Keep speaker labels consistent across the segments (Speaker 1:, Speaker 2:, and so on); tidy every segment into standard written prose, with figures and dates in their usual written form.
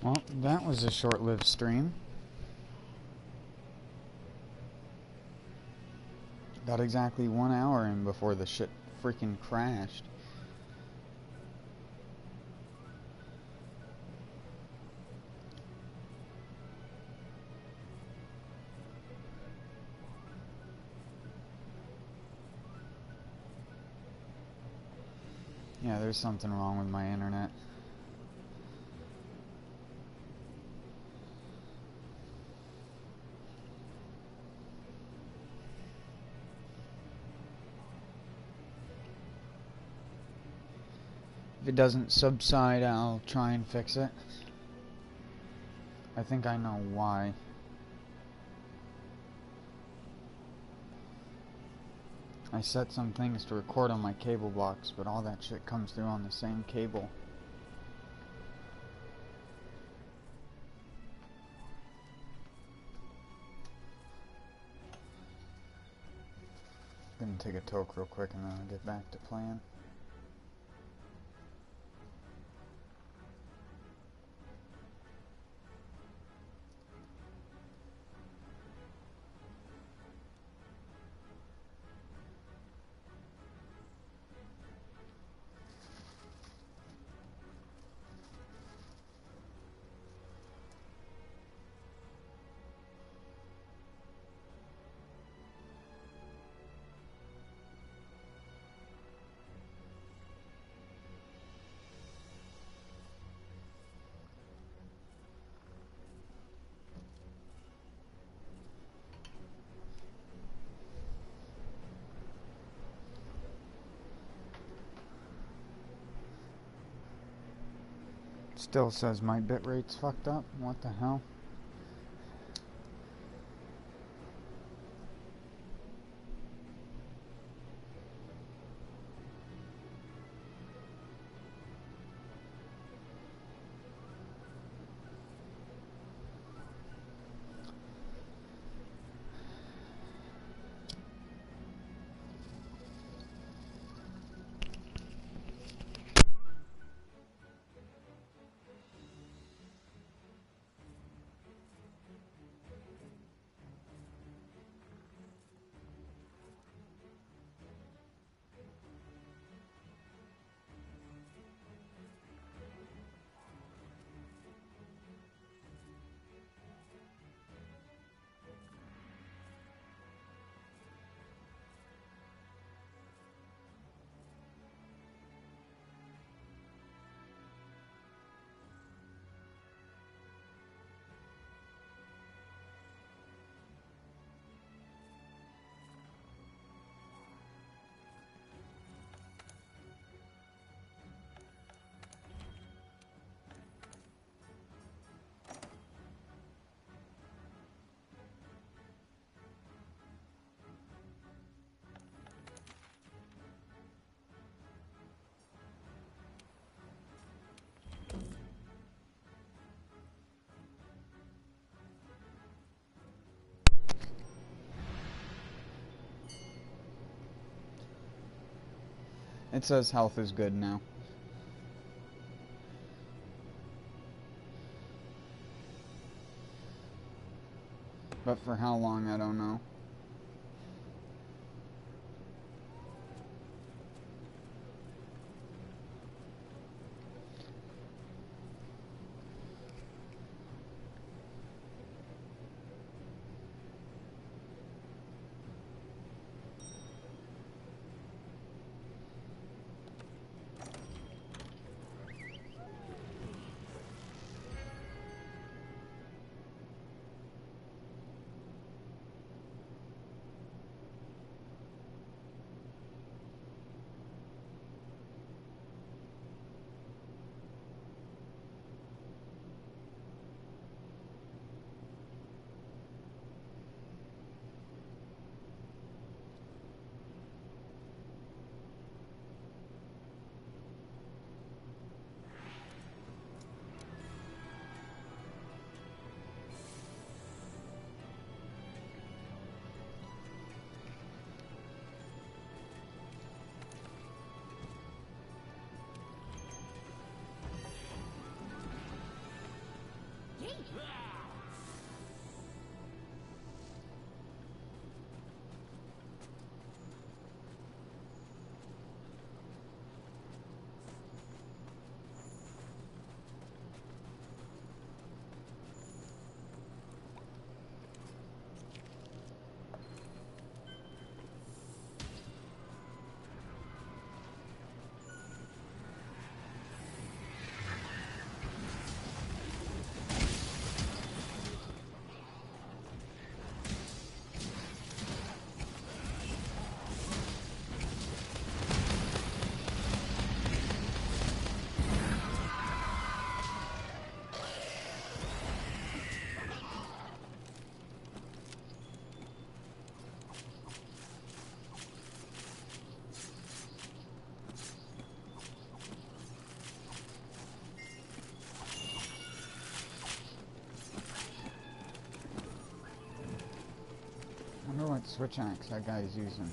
Speaker 1: Well, that was a short-lived stream. Got exactly 1 hour in before the shit freaking crashed. Yeah, there's something wrong with my internet. If it doesn't subside, I'll try and fix it. I think I know why. I set some things to record on my cable box, but all that shit comes through on the same cable. Gonna take a toke real quick and then I'll get back to playing. Still says my bitrate's fucked up. What the hell? It says health is good now. But for how long, I don't know. I wonder what switch axe that guy's using.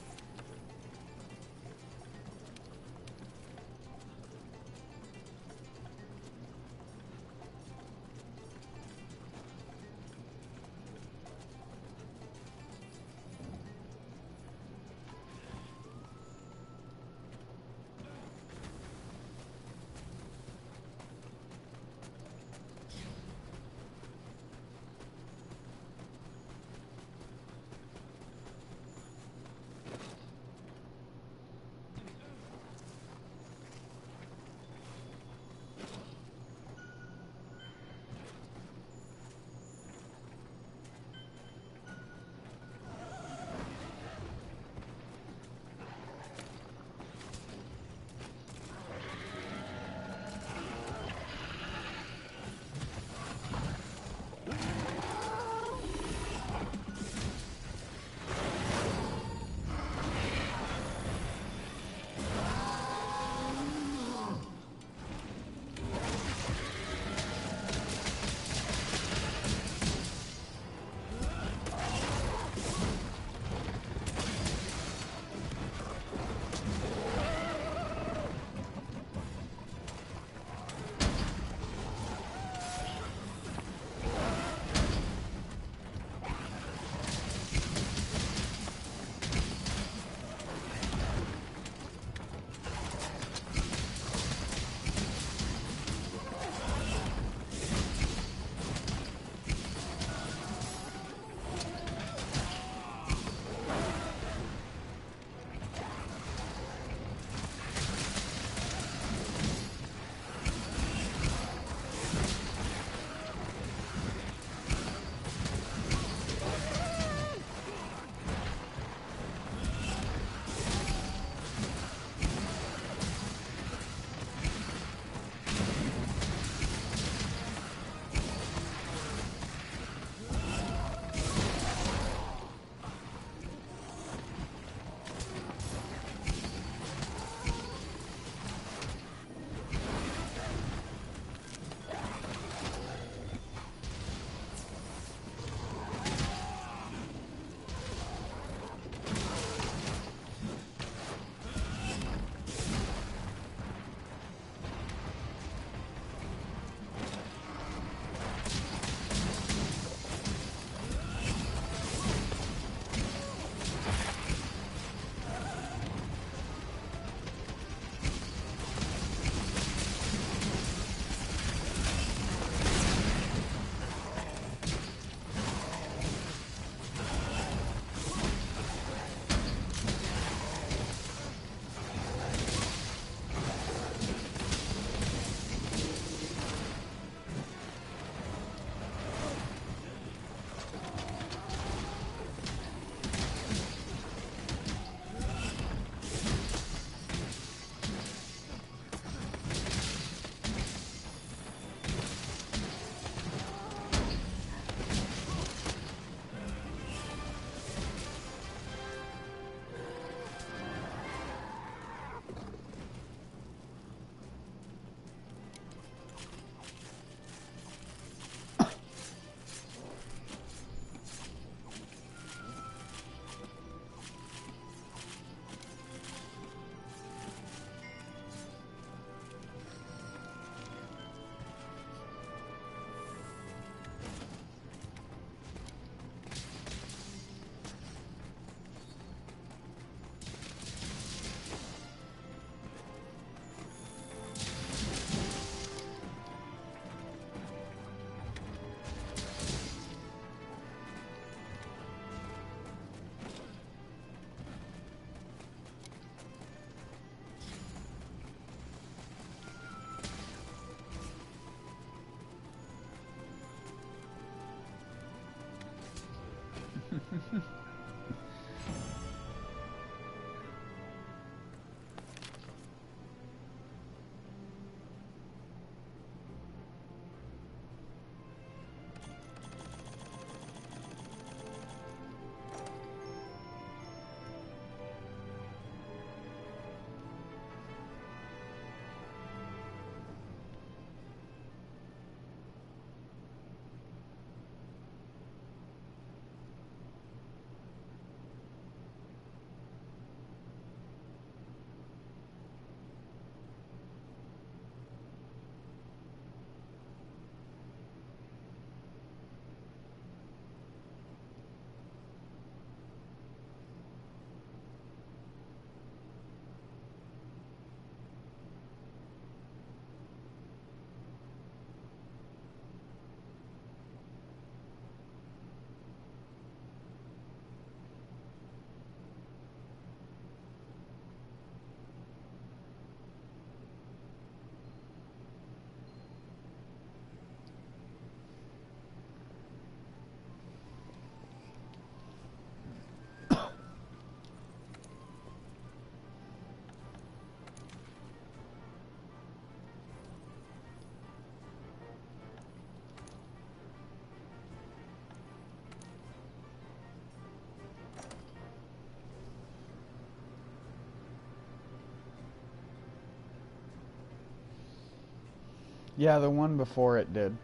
Speaker 1: Yeah, the one before it did.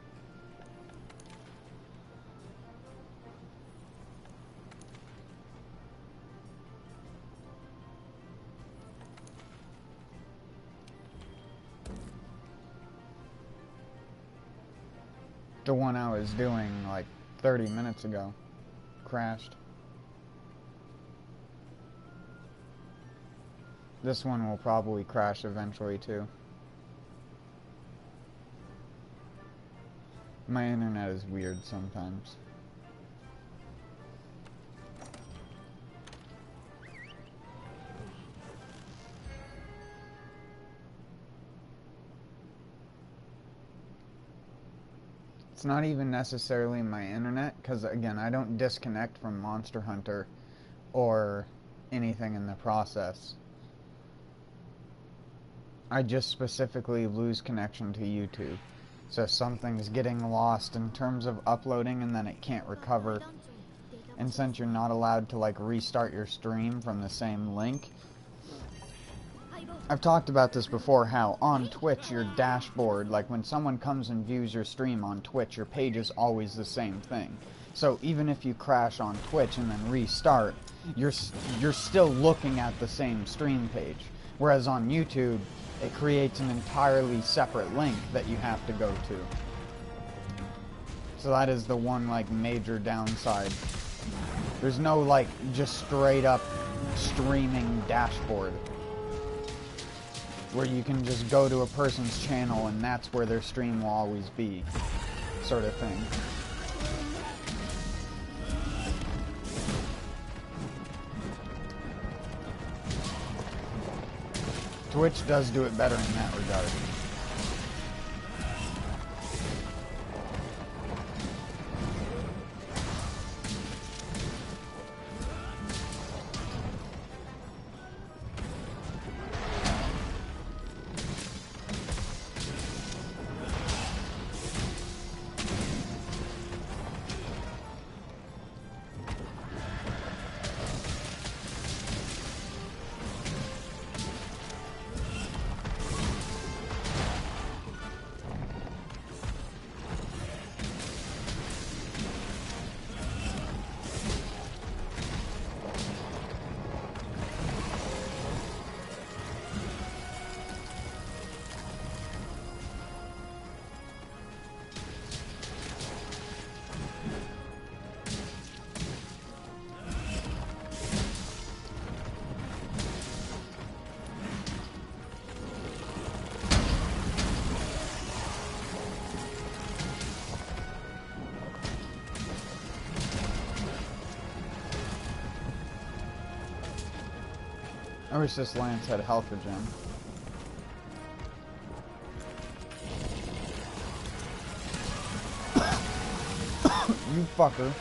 Speaker 1: The one I was doing like 30 minutes ago crashed. This one will probably crash eventually too. My internet is weird sometimes. It's not even necessarily my internet, because again, I don't disconnect from Monster Hunter or anything in the process. I just specifically lose connection to YouTube. So something's getting lost in terms of uploading and then it can't recover. And since you're not allowed to like restart your stream from the same link, I've talked about this before, how on Twitch your dashboard, like when someone comes and views your stream on Twitch, your page is always the same thing. So even if you crash on Twitch and then restart, you're still looking at the same stream page. Whereas on YouTube, it creates an entirely separate link that you have to go to. So that is the one like major downside. There's no like just straight up streaming dashboard where you can just go to a person's channel and that's where their stream will always be, sort of thing. Twitch does do it better in that regard. I wish this lance had health regen. You fucker.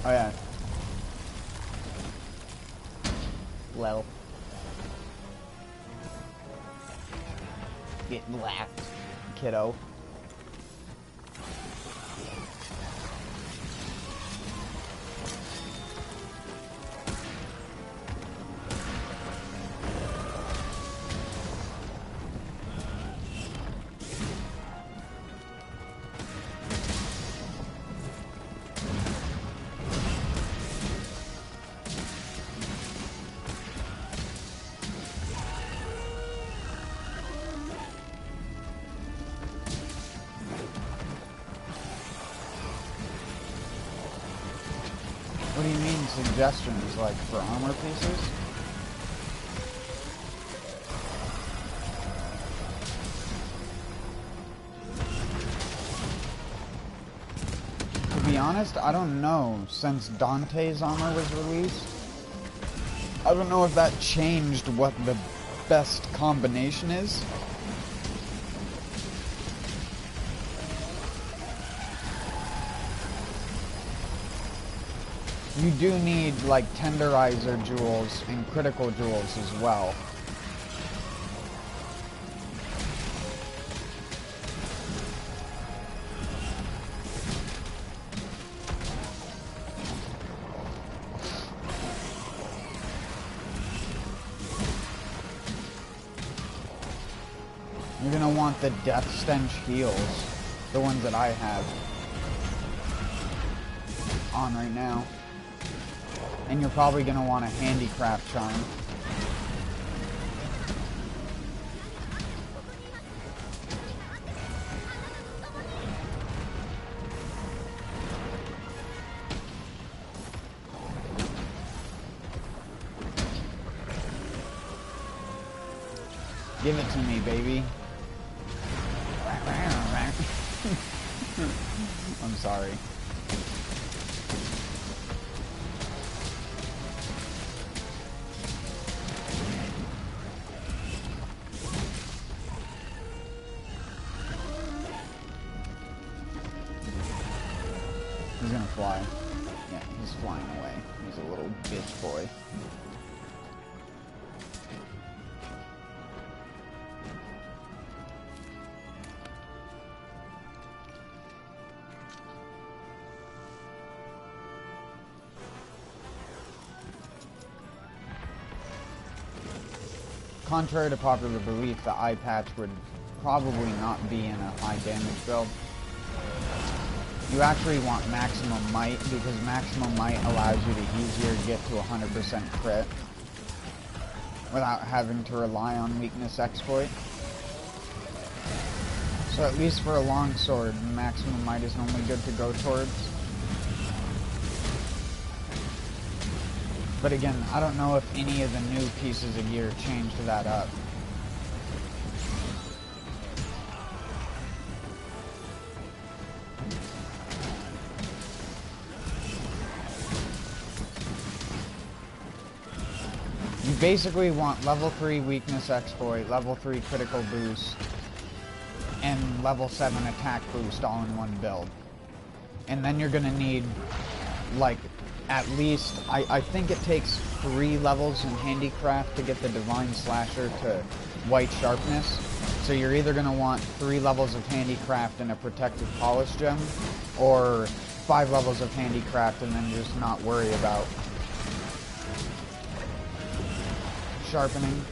Speaker 1: Oh yeah. Well. Get laughed, kiddo. What do you mean suggestions, like for armor pieces? To be honest, I don't know. Since Dante's armor was released, I don't know if that changed what the best combination is. You do need, like, tenderizer jewels and critical jewels as well. You're gonna want the Death Stench heals, the ones that I have on right now. And you're probably going to want a handicraft charm. Give it to me, baby. I'm sorry. He's gonna fly. Yeah, he's flying away. He's a little bitch boy. Contrary to popular belief, the eye patch would probably not be in a high damage build. You actually want maximum might, because maximum might allows you to easier get to 100% crit without having to rely on weakness exploit. So at least for a longsword, maximum might is normally good to go towards. But again, I don't know if any of the new pieces of gear changed that up. You basically want level 3 weakness exploit, level 3 critical boost, and level 7 attack boost all in one build. And then you're gonna need, like, at least, I think it takes 3 levels in handicraft to get the Divine Slasher to white sharpness. So you're either gonna want 3 levels of handicraft and a protective polish gem, or 5 levels of handicraft and then just not worry about sharpening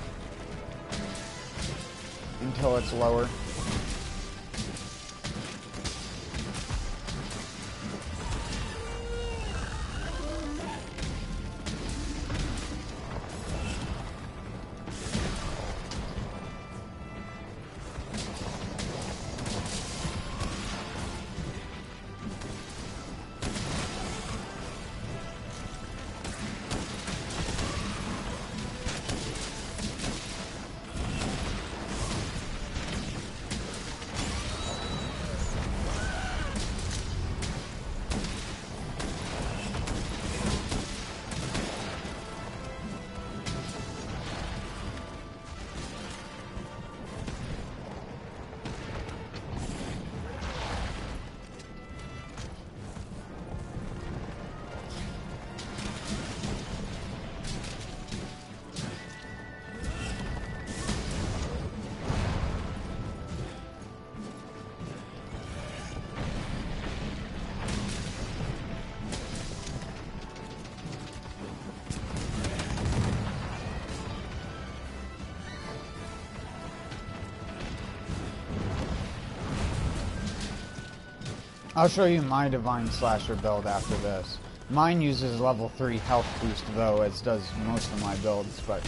Speaker 1: until it's lower. I'll show you my Divine Slasher build after this. Mine uses level 3 health boost though, as does most of my builds, but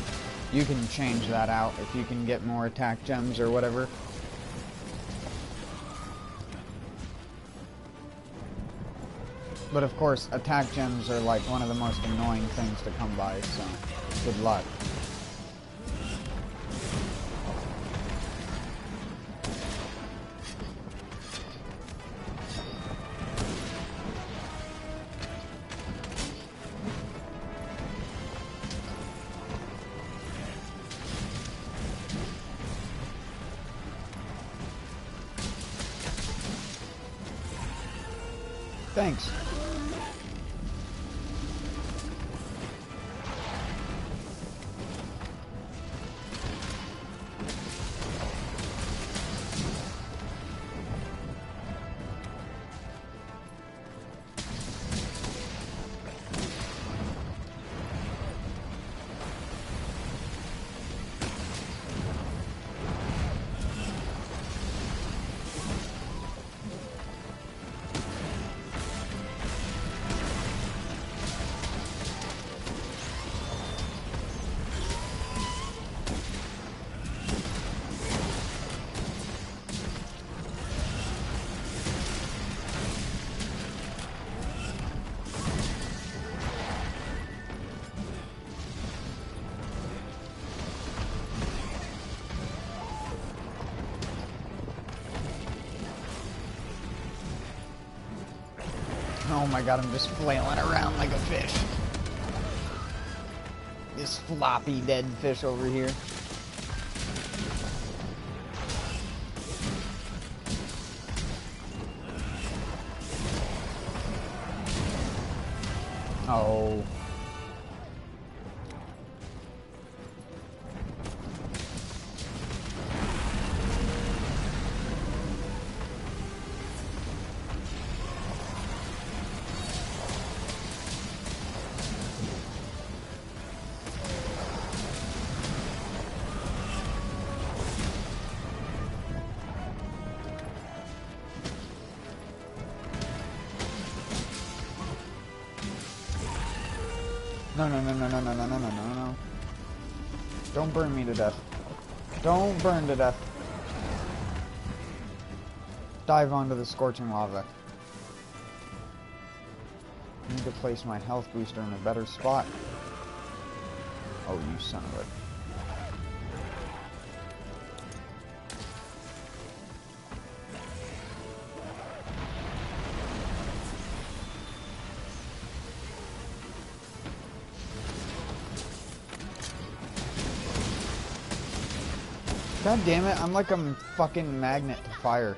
Speaker 1: you can change that out if you can get more attack gems or whatever. But of course, attack gems are like one of the most annoying things to come by, so good luck. Thanks. Oh my god, I'm just flailing around like a fish. This floppy dead fish over here. Oh. No, no, no, no, no, no, no, no, no, no, no. Don't burn me to death. Don't burn to death. Dive onto the scorching lava. I need to place my health booster in a better spot. Oh, you son of a... God damn it, I'm like a fucking magnet to fire.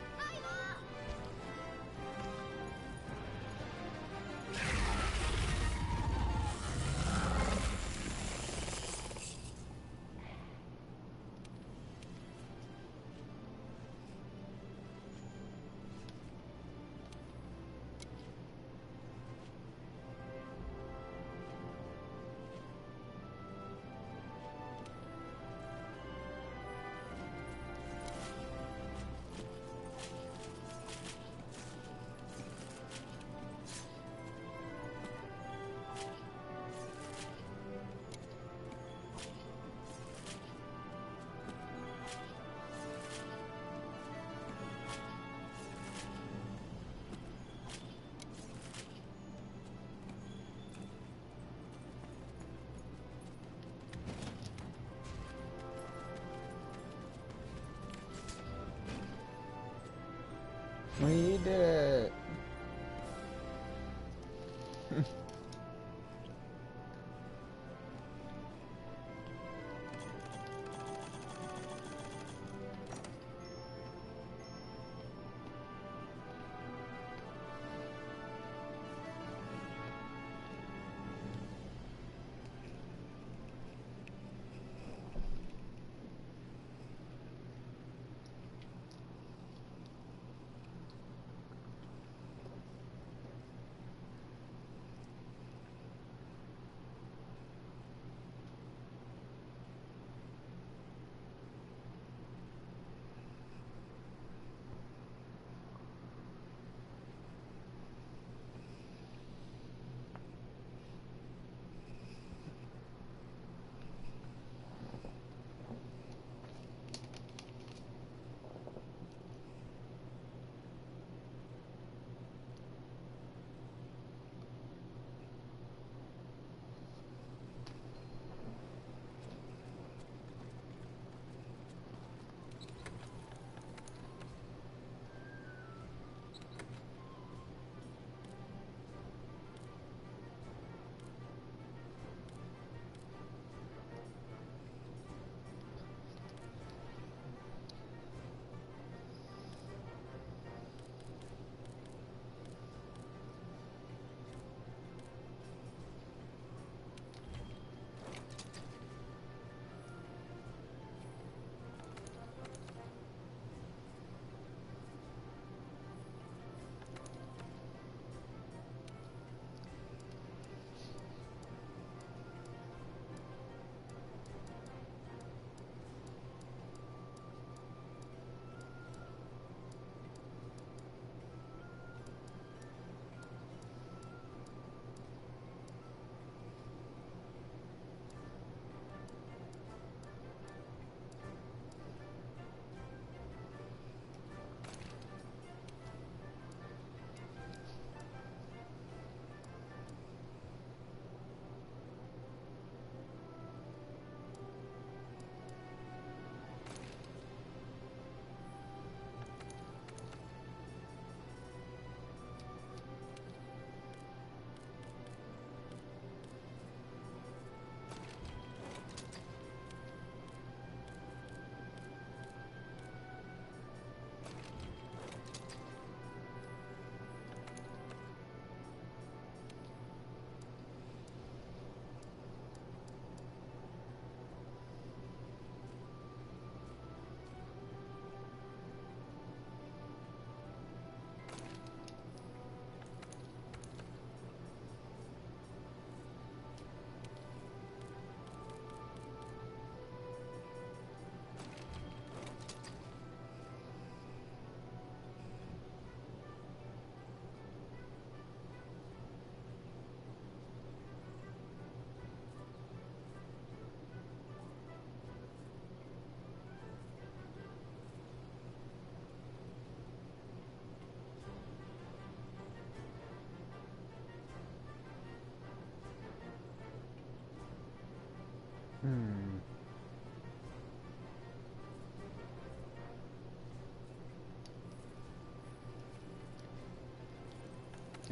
Speaker 1: We did it.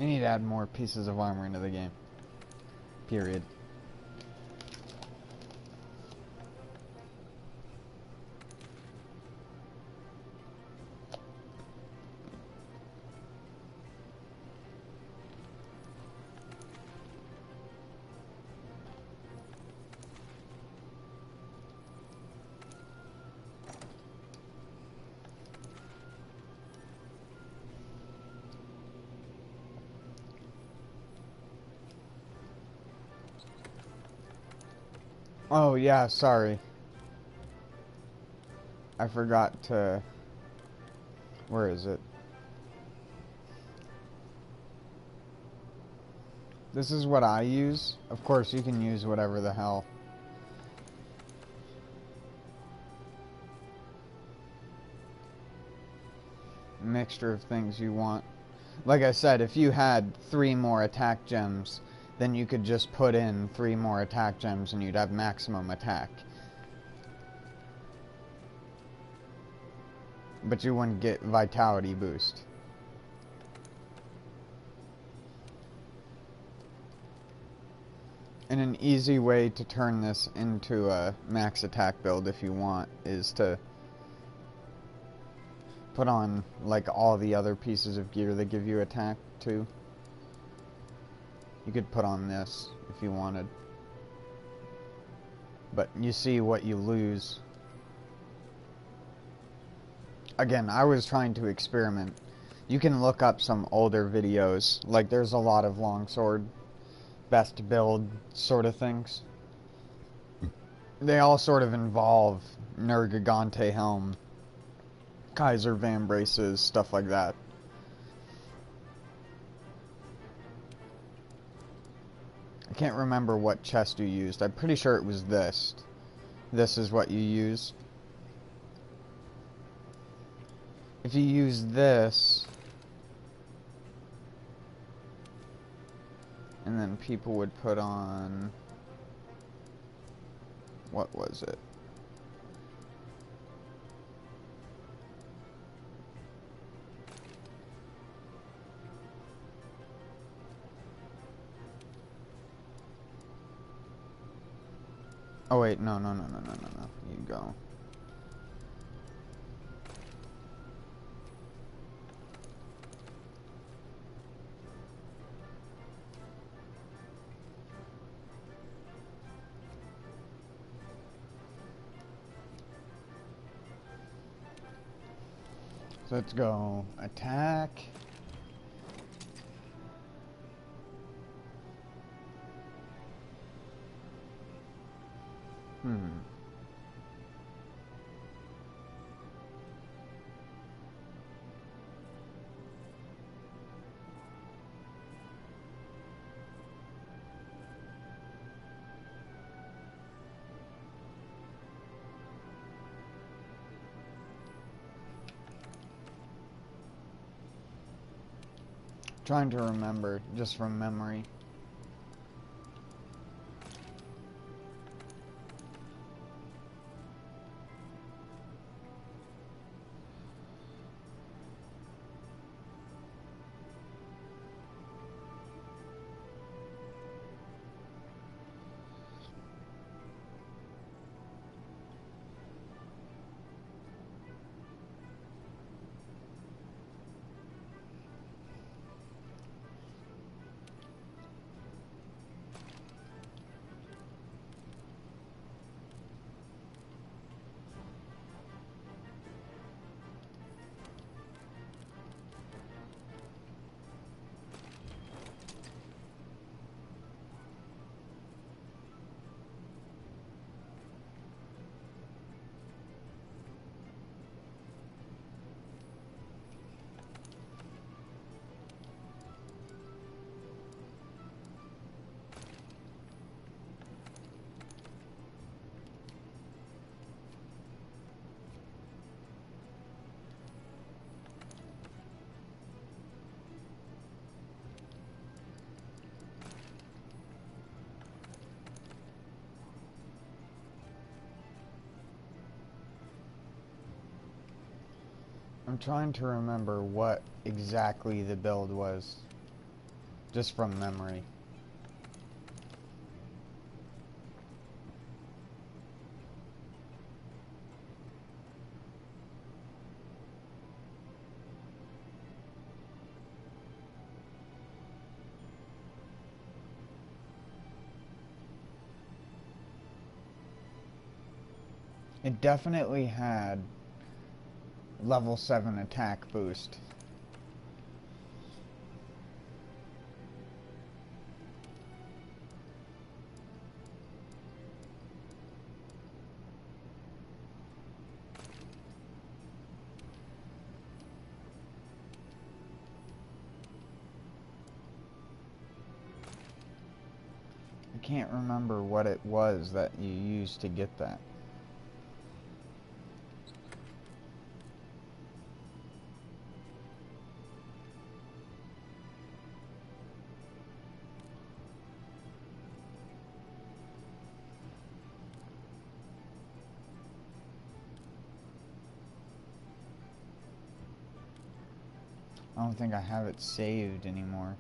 Speaker 1: We need to add more pieces of armor into the game. Period. Oh yeah, sorry. I forgot to... Where is it? This is what I use. Of course, you can use whatever the hell. Mixture of things you want. Like I said, if you had 3 more attack gems, then you could just put in 3 more attack gems and you'd have maximum attack. But you wouldn't get vitality boost. And an easy way to turn this into a max attack build if you want is to put on like all the other pieces of gear that give you attack too. You could put on this if you wanted. But you see what you lose. Again, I was trying to experiment. You can look up some older videos. Like there's a lot of longsword best build sort of things. They all sort of involve Nergigante helm, Kaiser Van braces, stuff like that. I can't remember what chest you used. I'm pretty sure it was this. This is what you use. If you use this, and then people would put on, what was it? Oh wait, no. You go. So let's go attack. Trying to remember just from memory. I'm trying to remember what exactly the build was. just from memory. It definitely had level 7 attack boost. I can't remember what it was that you used to get that. I don't think I have it saved anymore.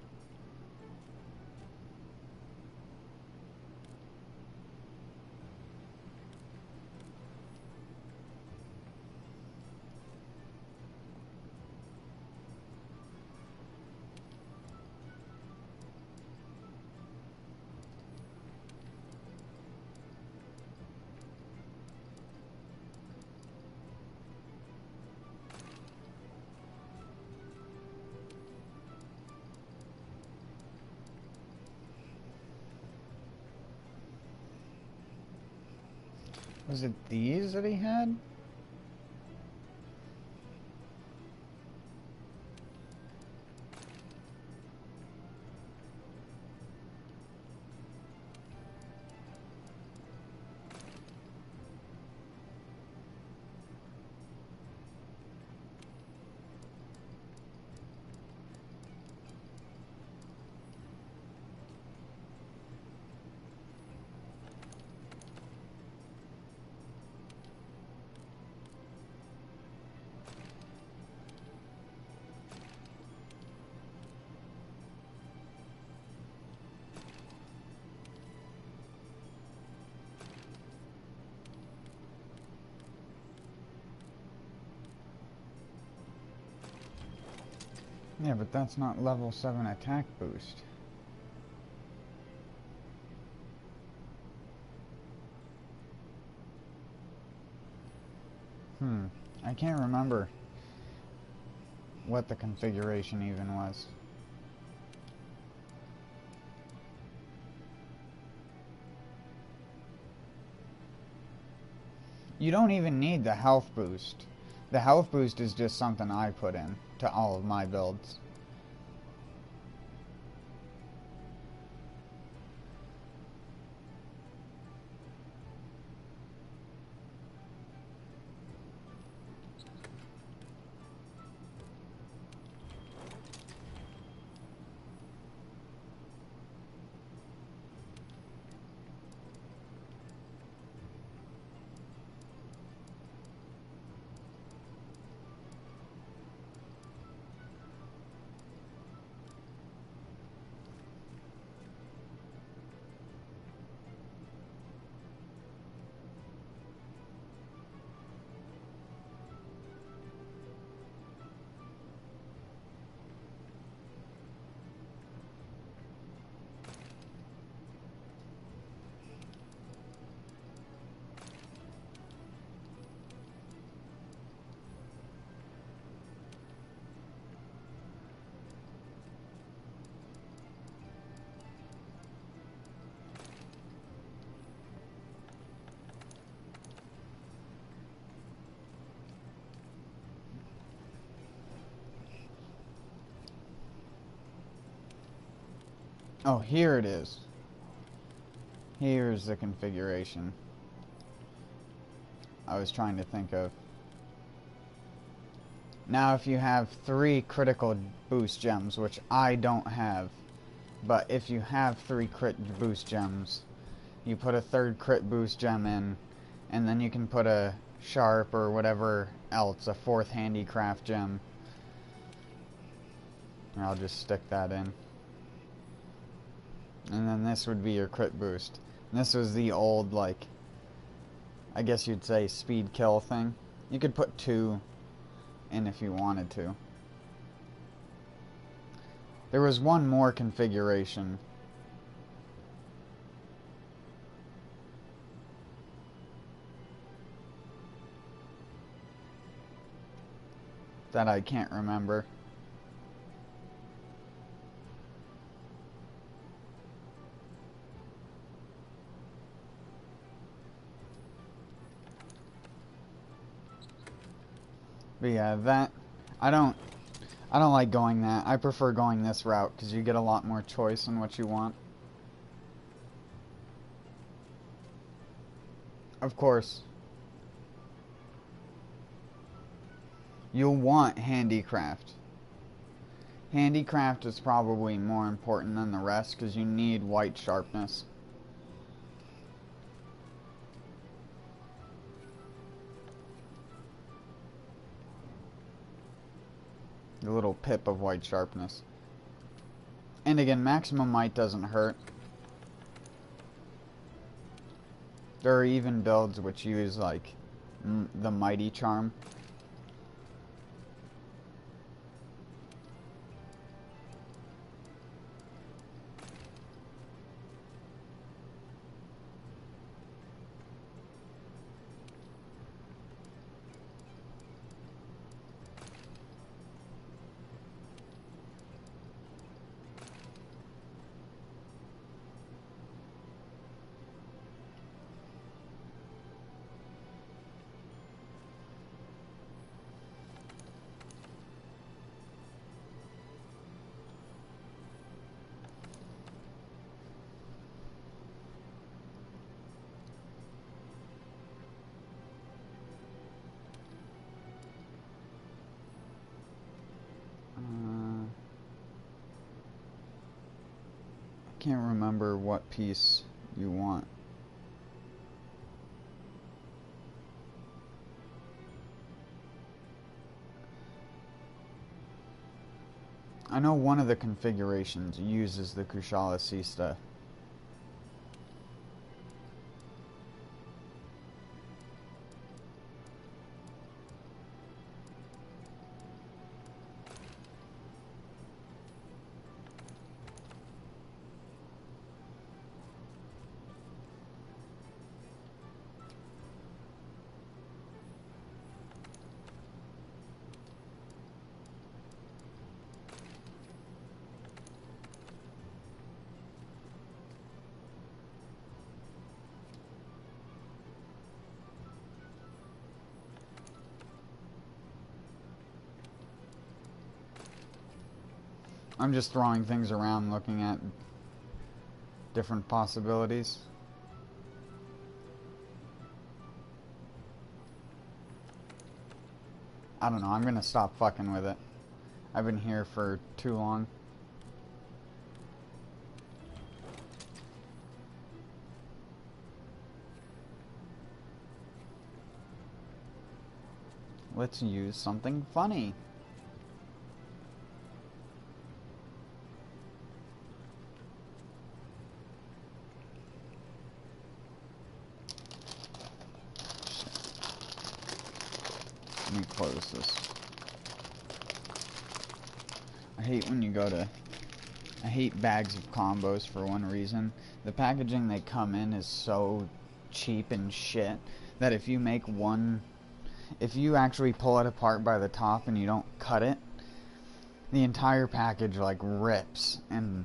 Speaker 1: Was it these that he had? Yeah, but that's not level 7 attack boost. I can't remember what the configuration even was. You don't even need the health boost. The health boost is just something I put in to all of my builds. Oh, here it is. Here's the configuration I was trying to think of. Now, if you have 3 critical boost gems, which I don't have, but if you have 3 crit boost gems, you put a 3rd crit boost gem in, and then you can put a sharp or whatever else, a 4th handicraft gem. And I'll just stick that in. And then this would be your crit boost. And this was the old, like, I guess you'd say speed kill thing. You could put 2 in if you wanted to. There was one more configuration. That I can't remember. But yeah, that I don't like going that. I prefer going this route because you get a lot more choice in what you want. Of course, you'll want handicraft. Handicraft is probably more important than the rest because you need white sharpness. The little pip of white sharpness. And again, maximum might doesn't hurt. There are even builds which use like the mighty charm. Can't remember what piece you want. I know one of the configurations uses the Kushala Sista. I'm just throwing things around, looking at different possibilities. I don't know, I'm gonna stop fucking with it. I've been here for too long. Let's use something funny. Let me close this. I hate when you go to... I hate bags of combos for one reason. The packaging they come in is so cheap and shit that if you make one... If you actually pull it apart by the top and you don't cut it, the entire package like rips and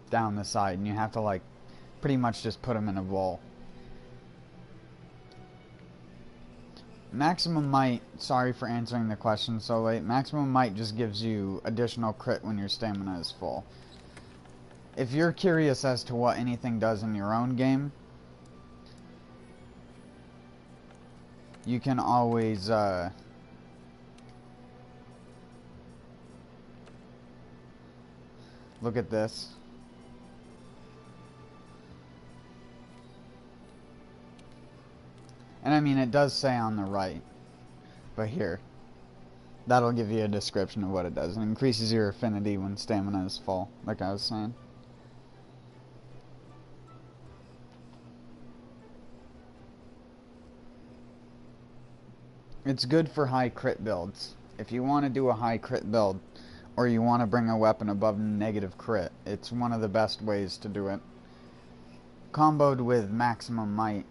Speaker 1: down the side, and you have to like pretty much just put them in a bowl. Maximum Might, sorry for answering the question so late, Maximum Might just gives you additional crit when your stamina is full. If you're curious as to what anything does in your own game, you can always, look at this. And I mean, it does say on the right, but here, that'll give you a description of what it does. It increases your affinity when stamina is full, like I was saying. It's good for high crit builds. If you want to do a high crit build, or you want to bring a weapon above negative crit, it's one of the best ways to do it. Comboed with maximum might,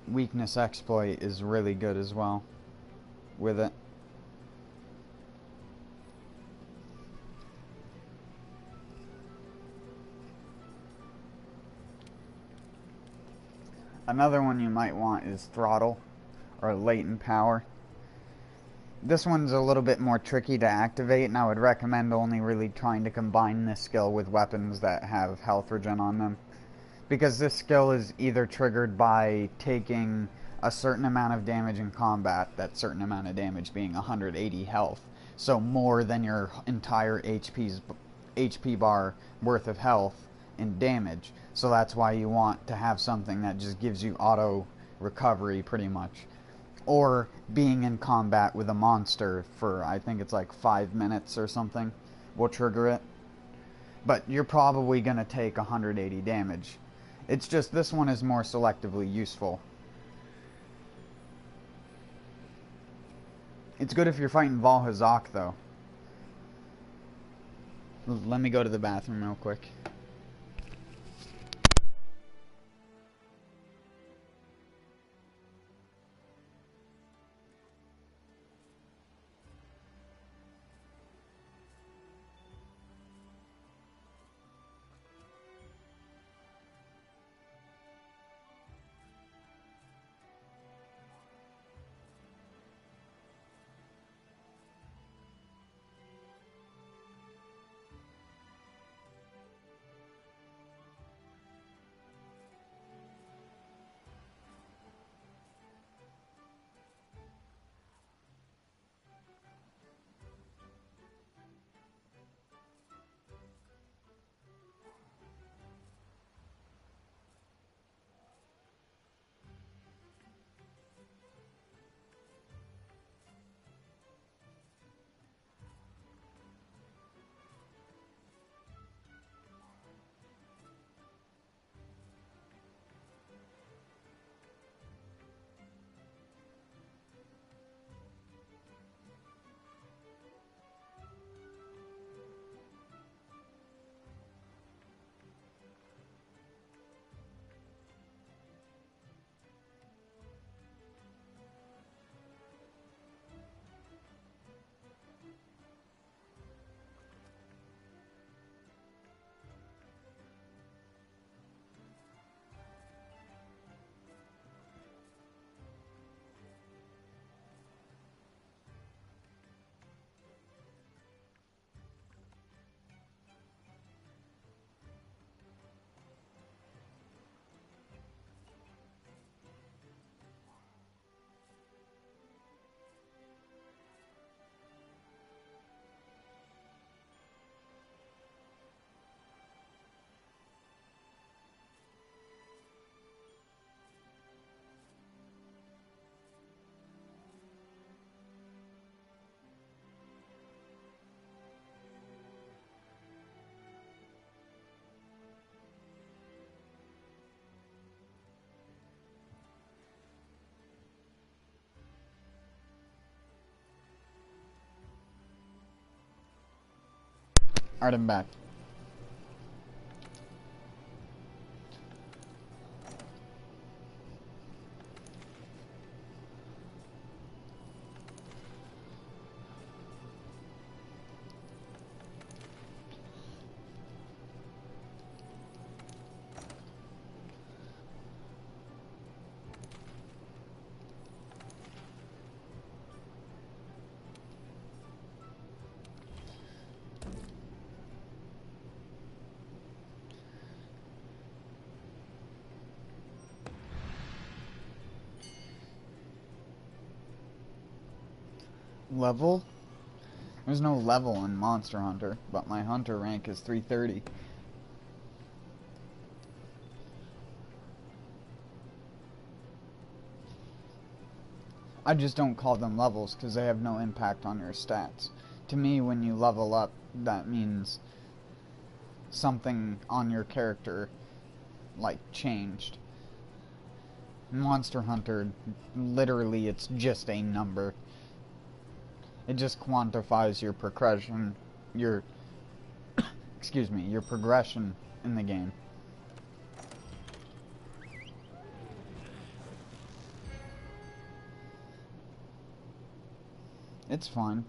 Speaker 1: weakness exploit is really good as well with it. Another one you might want is throttle or latent power. This one's a little bit more tricky to activate, and I would recommend only really trying to combine this skill with weapons that have health regen on them, because this skill is either triggered by taking a certain amount of damage in combat, that certain amount of damage being 180 health, so more than your entire HP bar worth of health in damage. So that's why you want to have something that just gives you auto recovery pretty much. Or being in combat with a monster for, I think it's like 5 minutes or something, will trigger it. But you're probably going to take 180 damage. It's just this one is more selectively useful. It's good if you're fighting Valhazak though. Let me go to the bathroom real quick. Alright, I'm back. Level? There's no level in Monster Hunter, but my hunter rank is 330. I just don't call them levels because they have no impact on your stats. To me, when you level up, that means something on your character, like, changed. Monster Hunter, literally, it's just a number. It just quantifies your progression, your, excuse me, your progression in the game. It's fun.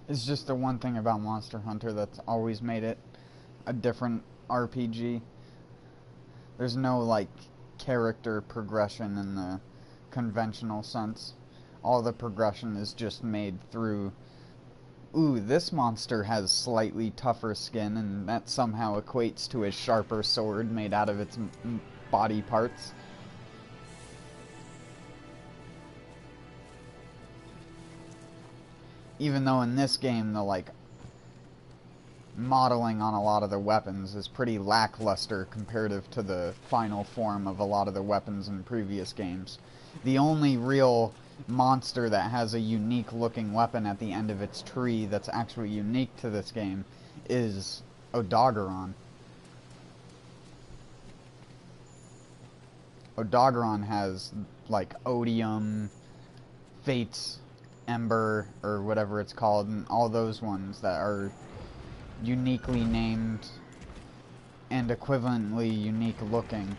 Speaker 1: It's just the one thing about Monster Hunter that's always made it a different RPG. There's no, like, character progression in the conventional sense. All the progression is just made through, ooh, this monster has slightly tougher skin, and that somehow equates to a sharper sword made out of its body parts. Even though in this game the, like, modeling on a lot of the weapons is pretty lackluster comparative to the final form of a lot of the weapons in previous games. The only real monster that has a unique looking weapon at the end of its tree that's actually unique to this game is Odogaron. Odogaron has, like, Odium, Fate's Ember, or whatever it's called, and all those ones that are uniquely named and equivalently unique looking.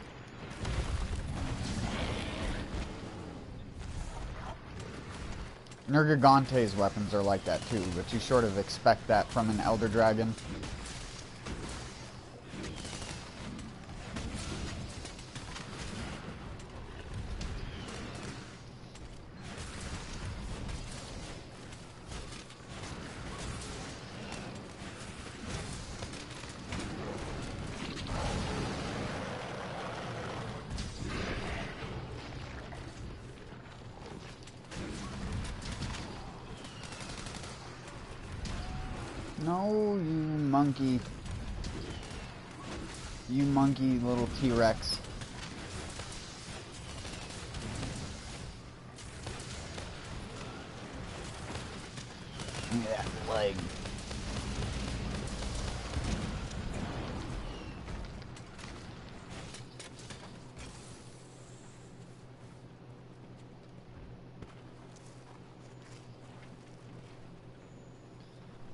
Speaker 1: Nergigante's weapons are like that too, but you sort of expect that from an Elder Dragon. No, you monkey. You monkey little T-Rex. Yeah, leg.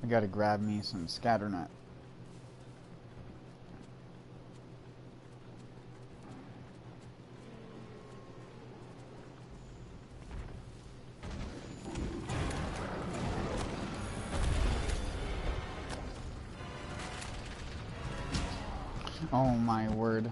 Speaker 1: I gotta grab me some scatternut. Oh my word.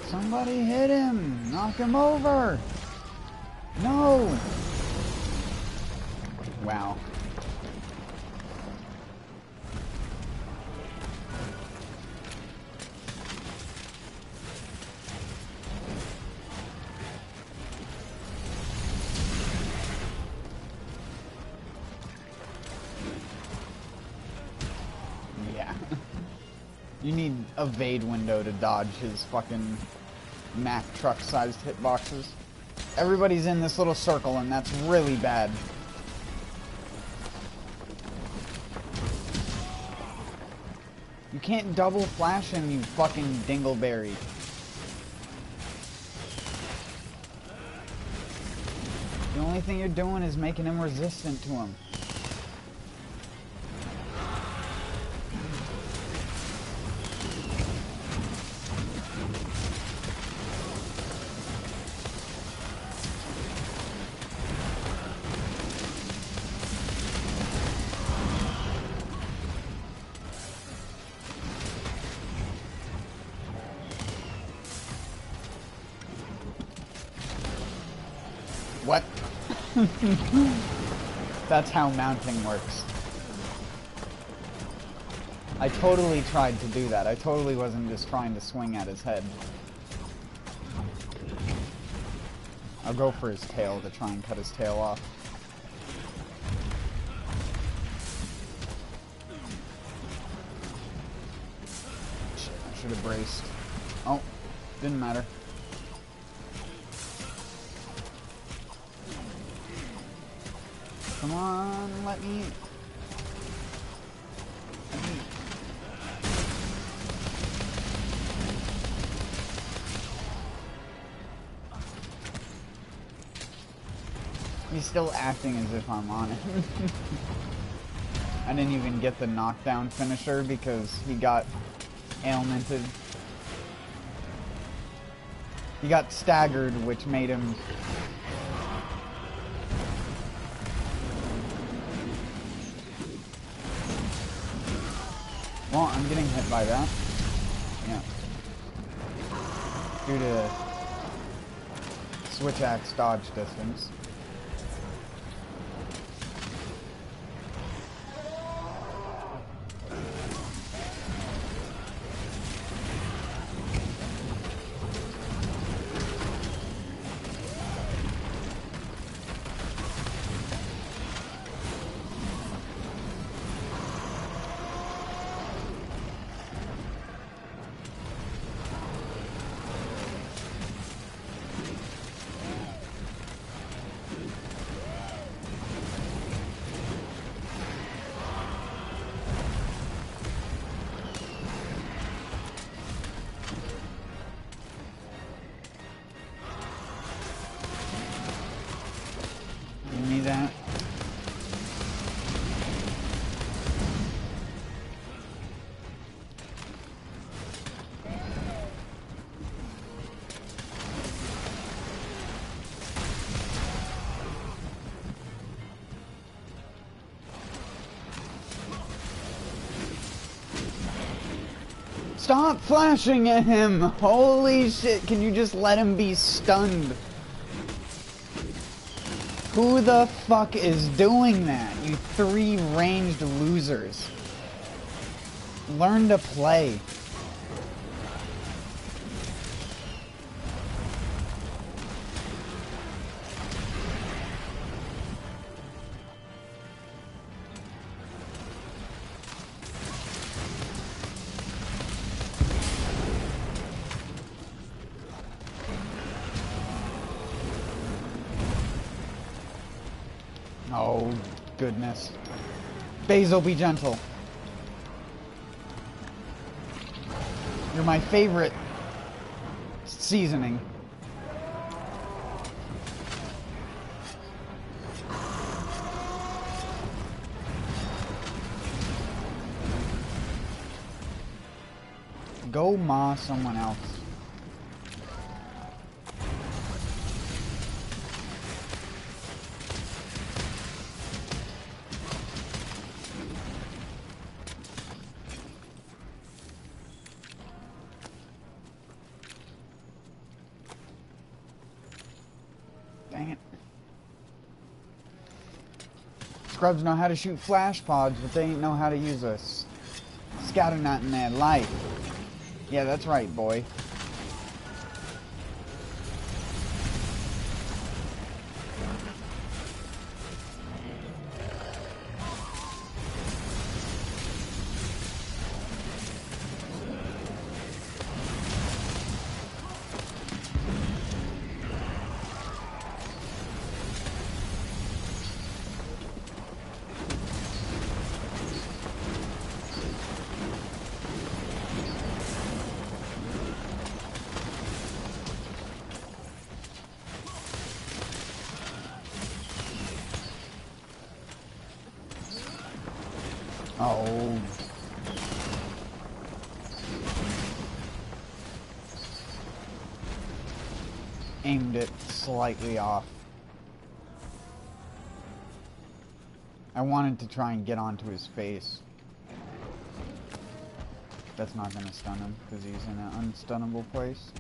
Speaker 1: Somebody hit him! Knock him over! No! Wow. Yeah. You need a evade window to dodge his fucking Mack truck-sized hitboxes. Everybody's in this little circle, and that's really bad. You can't double flash him, you fucking dingleberry. The only thing you're doing is making him resistant to him. What? That's how mounting works. I totally tried to do that. I totally wasn't just trying to swing at his head. I'll go for his tail to try and cut his tail off. I should have braced. Oh, didn't matter. Come on, let me... He's still acting as if I'm on it. I didn't even get the knockdown finisher because he got ailmented. He got staggered, which made him... Well, I'm getting hit by that. Yeah. Due to switch axe dodge distance. Stop flashing at him! Holy shit, can you just let him be stunned? Who the fuck is doing that? You three ranged losers. Learn to play. Oh, goodness. Basil, be gentle. You're my favorite seasoning. Go maw someone else. Dang it. Scrubs know how to shoot flash pods, but they ain't know how to use a scatter nut in their life. Yeah, that's right, boy. Oh. Aimed it slightly off. I wanted to try and get onto his face. That's not gonna stun him because he's in an unstunnable place.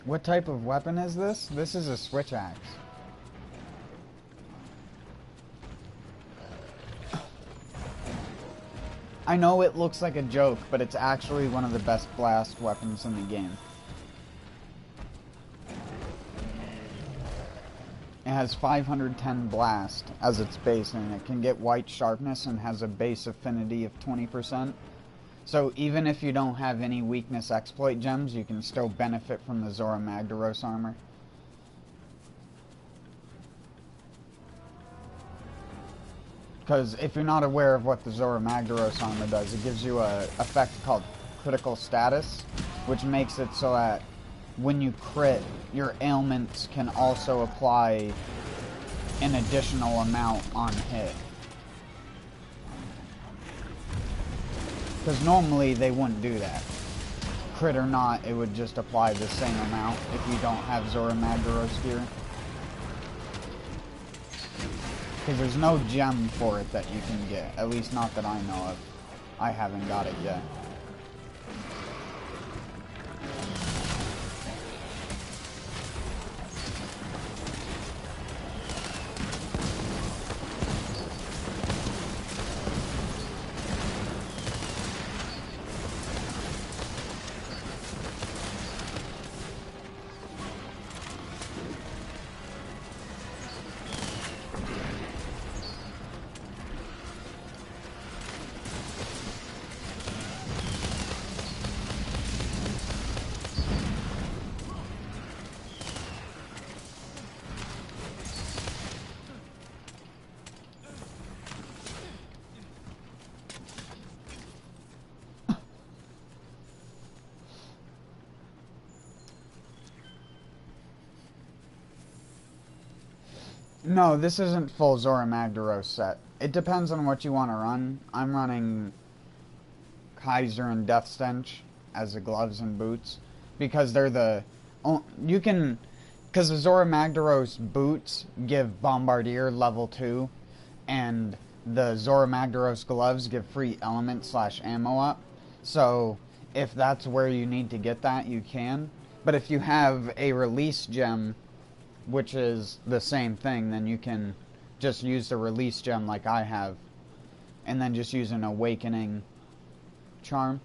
Speaker 1: What type of weapon is this? This is a switch axe. I know it looks like a joke, but it's actually one of the best blast weapons in the game. It has 510 blast as its base, and it can get white sharpness and has a base affinity of 20%. So even if you don't have any weakness exploit gems, you can still benefit from the Zora Magdaros armor. Because if you're not aware of what the Zora Magdaros armor does, it gives you a effect called critical status, which makes it so that when you crit, your ailments can also apply an additional amount on hit. Because normally they wouldn't do that. Crit or not, it would just apply the same amount if you don't have Zora Magdaros gear. Because there's no gem for it that you can get. At least not that I know of. I haven't got it yet. No, this isn't full Zora Magdaros set. It depends on what you want to run. I'm running Kaiser and Death Stench as the gloves and boots because they're the... You can... Because the Zora Magdaros boots give Bombardier level 2 and the Zora Magdaros gloves give free element / ammo up. So if that's where you need to get that, you can. But if you have a release gem, which is the same thing, then you can just use the release gem like I have, and then just use an awakening charm.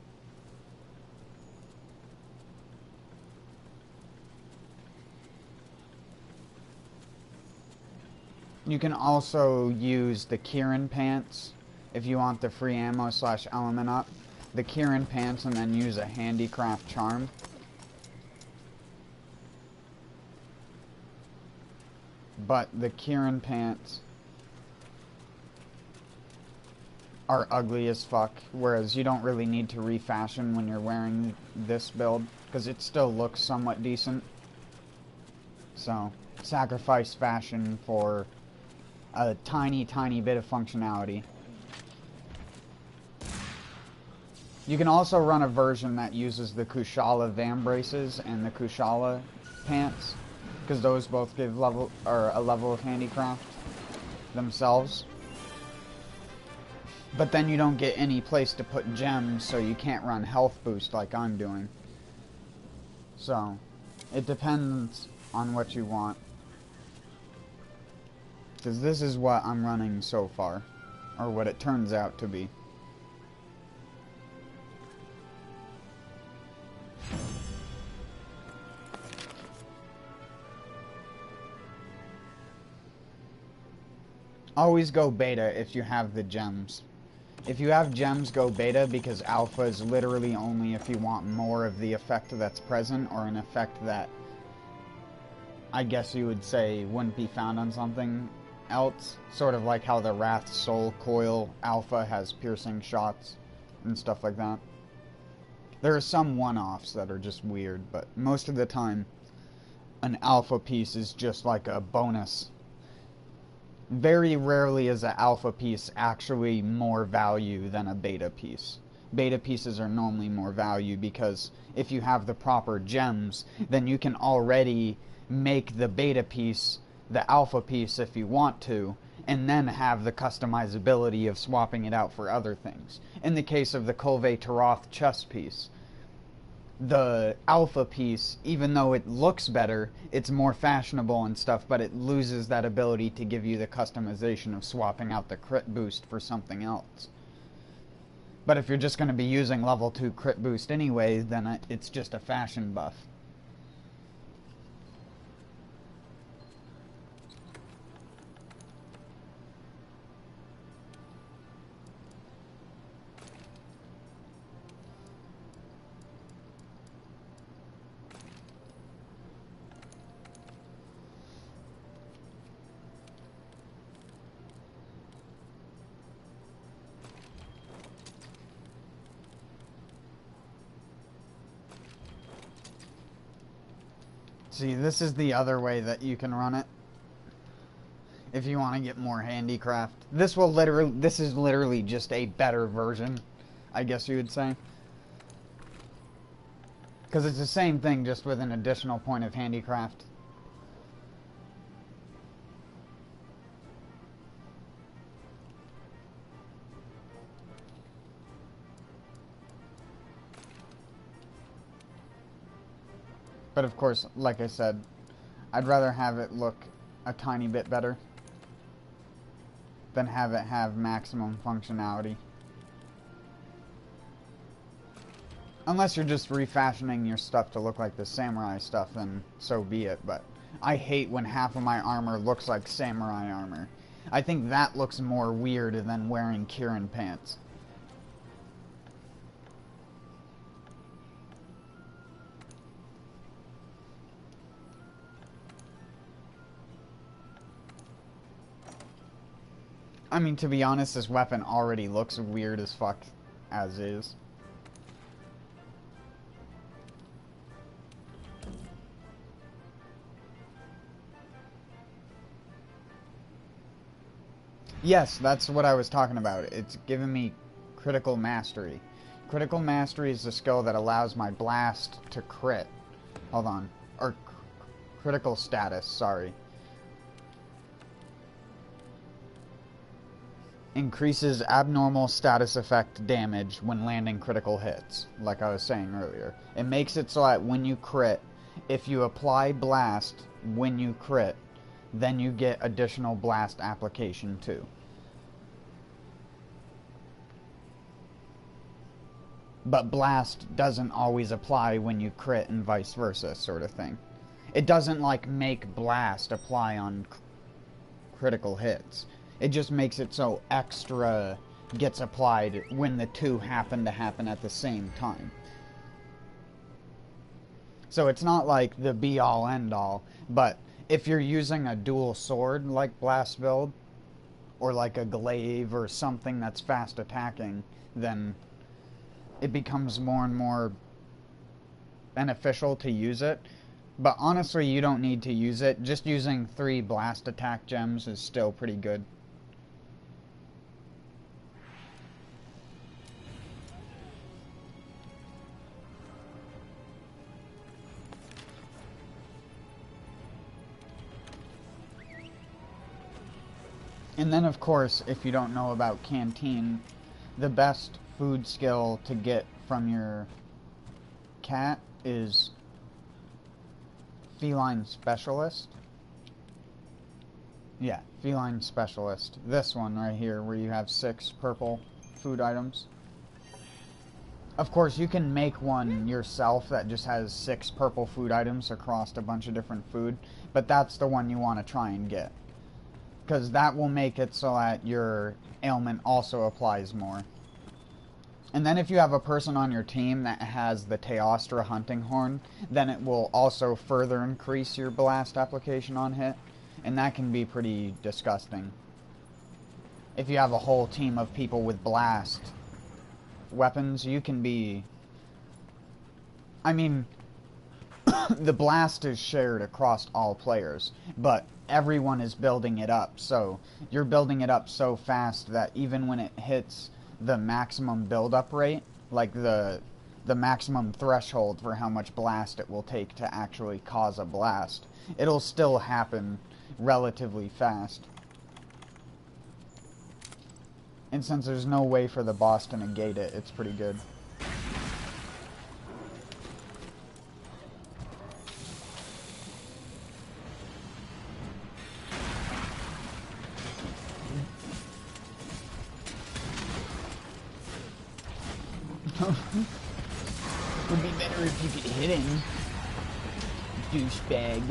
Speaker 1: You can also use the Kieran pants if you want the free ammo / element up. The Kieran pants and then use a handicraft charm. But the Kieran pants are ugly as fuck, whereas you don't really need to refashion when you're wearing this build, because it still looks somewhat decent. So, sacrifice fashion for a tiny, tiny bit of functionality. You can also run a version that uses the Kushala Vambraces and the Kushala pants, because those both give a level of handicraft themselves. But then you don't get any place to put gems, so you can't run health boost like I'm doing. So, it depends on what you want. Because this is what I'm running so far, or what it turns out to be. Always go beta if you have the gems. If you have gems, go beta, because alpha is literally only if you want more of the effect that's present, or an effect that I guess you would say wouldn't be found on something else. Sort of like how the Wrath Soul Coil alpha has piercing shots and stuff like that. There are some one-offs that are just weird, but most of the time an alpha piece is just like a bonus. Very rarely is an alpha piece actually more value than a beta piece. Beta pieces are normally more value because if you have the proper gems, then you can already make the beta piece the alpha piece if you want to, and then have the customizability of swapping it out for other things. In the case of the Kolve Taroth chest piece, the alpha piece, even though it looks better, it's more fashionable and stuff, but it loses that ability to give you the customization of swapping out the crit boost for something else. But if you're just going to be using level 2 crit boost anyway, then it's just a fashion buff. See, this is the other way that you can run it. If you want to get more handicraft. This is literally just a better version, I guess you would say. Because it's the same thing, just with an additional point of handicraft. But of course, like I said, I'd rather have it look a tiny bit better than have it have maximum functionality. Unless you're just refashioning your stuff to look like the samurai stuff, then so be it. But I hate when half of my armor looks like samurai armor. I think that looks more weird than wearing Kirin pants. I mean, to be honest, this weapon already looks weird as fuck as is. Yes, that's what I was talking about. It's giving me critical mastery. Critical mastery is the skill that allows my blast to crit. Hold on. Or critical status, sorry. Increases abnormal status effect damage when landing critical hits, like I was saying earlier. It makes it so that when you crit, if you apply blast when you crit, then you get additional blast application too. But blast doesn't always apply when you crit and vice versa, sort of thing. It doesn't like make blast apply on critical hits. It just makes it so extra gets applied when the two happen to happen at the same time. So it's not like the be-all end-all, but if you're using a dual sword like blast build, or like a glaive or something that's fast attacking, then it becomes more and more beneficial to use it. But honestly, you don't need to use it. Just using 3 blast attack gems is still pretty good. And then, of course, if you don't know about Canteen, the best food skill to get from your cat is Feline Specialist. Yeah, Feline Specialist. This one right here, where you have 6 purple food items. Of course, you can make one yourself that just has 6 purple food items across a bunch of different food, but that's the one you want to try and get. Because that will make it so that your ailment also applies more. And then if you have a person on your team that has the Teostra hunting horn, then it will also further increase your blast application on hit. And that can be pretty disgusting. If you have a whole team of people with blast weapons, you can be... I mean, the blast is shared across all players, but everyone is building it up, so you're building it up so fast that even when it hits the maximum build-up rate, like the maximum threshold for how much blast it will take to actually cause a blast, it'll still happen relatively fast. And since there's no way for the boss to negate it, it's pretty good. Would be better if you could hit him. Douchebag.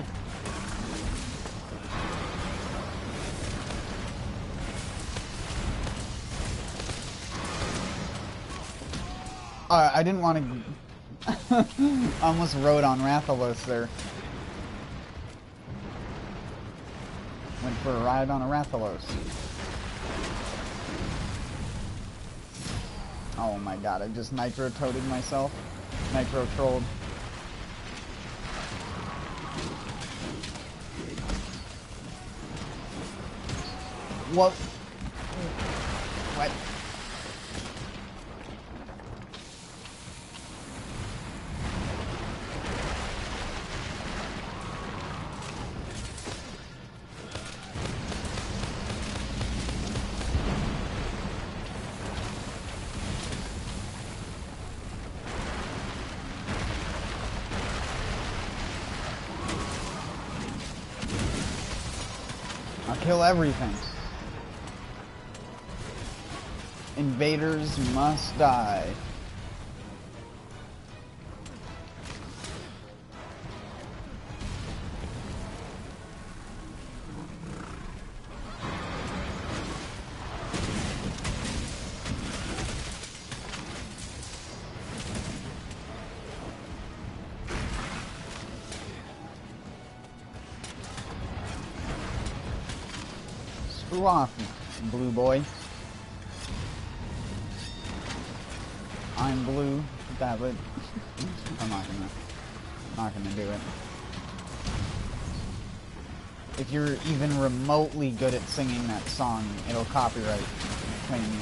Speaker 1: I didn't want to... almost rode on Rathalos there. Went for a ride on a Rathalos. Oh my god, I just nitro-toaded myself. Nitro-trolled. What? What? I'll kill everything. Invaders must die. Screw off, blue boy. I'm blue, that would... I'm not gonna do it. If you're even remotely good at singing that song, it'll copyright claim you.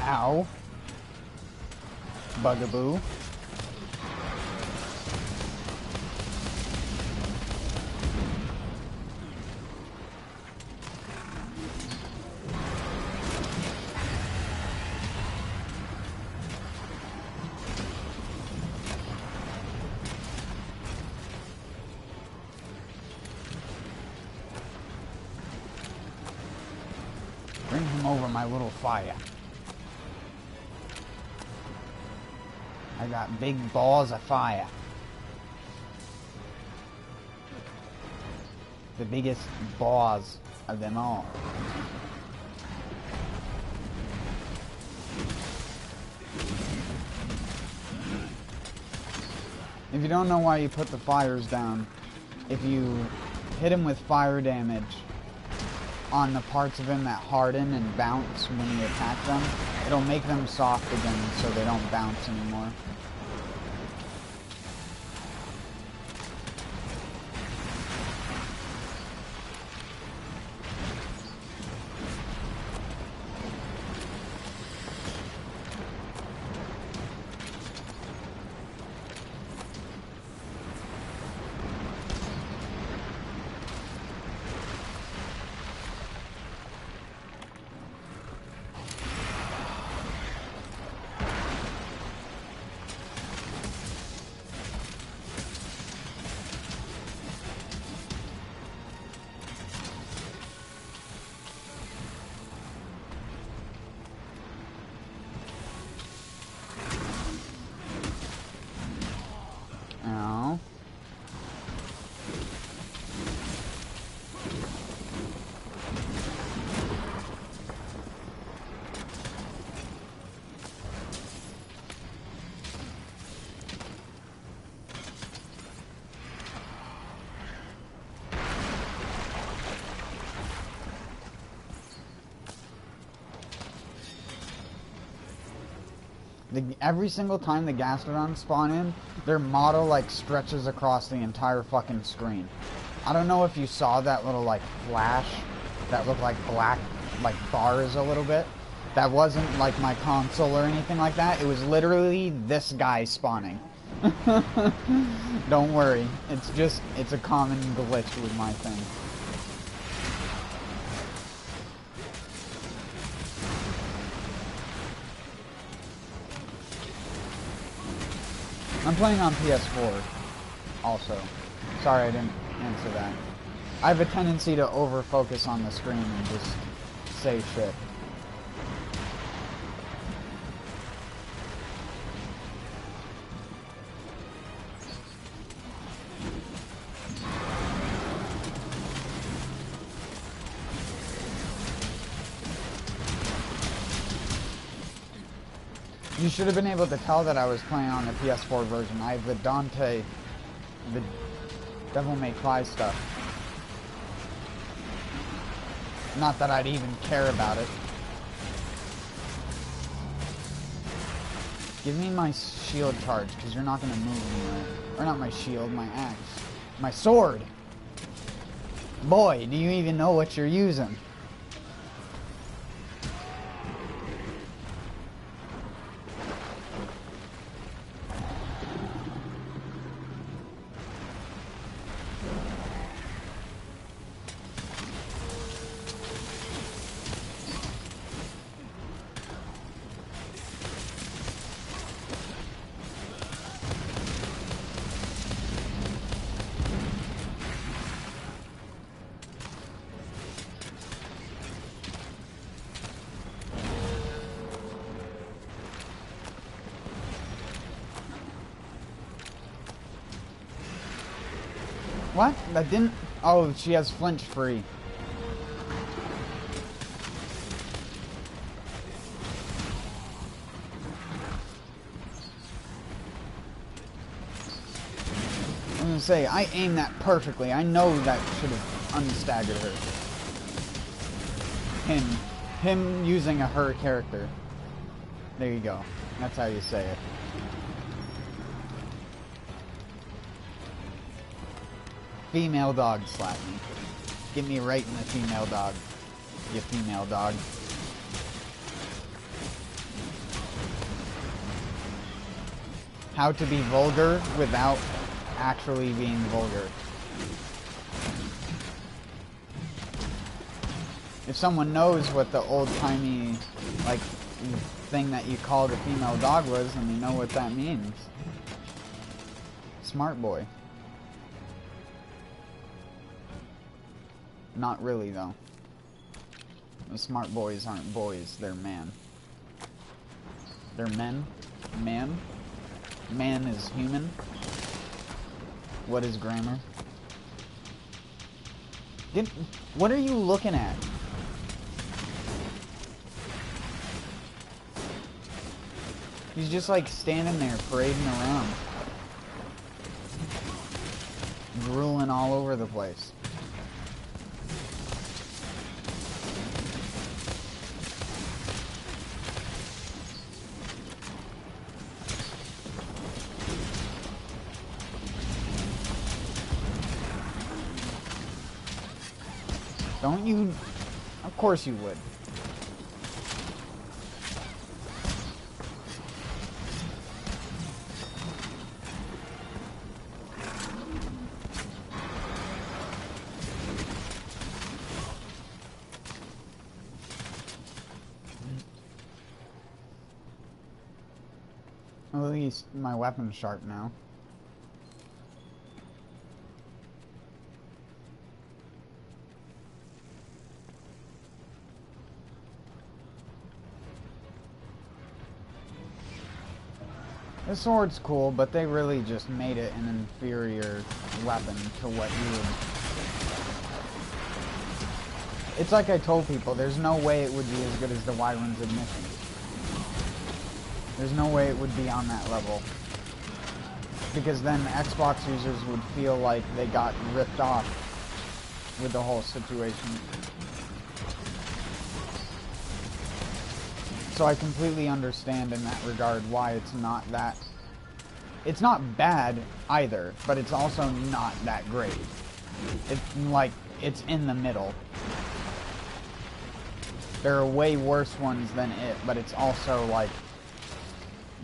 Speaker 1: Ow. Bugaboo. Bring him over, my little fire. I got big balls of fire. The biggest balls of them all. If you don't know why you put the fires down, if you hit him with fire damage on the parts of him that harden and bounce when you attack them, it'll make them soft again so they don't bounce anymore. Every single time the Gastrodons spawn in, their model like stretches across the entire fucking screen. I don't know if you saw that little like flash that looked like black like bars a little bit. That wasn't like my console or anything like that. It was literally this guy spawning. Don't worry. It's a common glitch with my thing. I'm playing on PS4 also. Sorry I didn't answer that. I have a tendency to over-focus on the screen and just say shit. You should have been able to tell that I was playing on the PS4 version. I have the Dante, the Devil May Cry stuff. Not that I'd even care about it. Give me my shield charge, because you're not going to move anywhere. Or not my shield, my axe. My sword! Boy, do you even know what you're using? What? That didn't... Oh, she has flinch free. I'm gonna say, I aimed that perfectly. I know that should have unstaggered her. Him using a her character. There you go. That's how you say it. Female dog slap me. Get me right in the female dog. You female dog. How to be vulgar without actually being vulgar. If someone knows what the old-timey, like, thing that you called a female dog was, and you know what that means. Smart boy. Not really, though. The smart boys aren't boys, they're man. They're men? Man? Man is human? What is grammar? What are you looking at? He's just like standing there parading around. Drooling all over the place. Don't you? Of course you would. Well, at least my weapon's sharp now. The sword's cool, but they really just made it an inferior weapon to what you would... It's like I told people, there's no way it would be as good as the Wyvern's Admission. There's no way it would be on that level. Because then Xbox users would feel like they got ripped off with the whole situation. So I completely understand in that regard why it's not that... It's not bad either, but it's also not that great. It's like, it's in the middle. There are way worse ones than it, but it's also like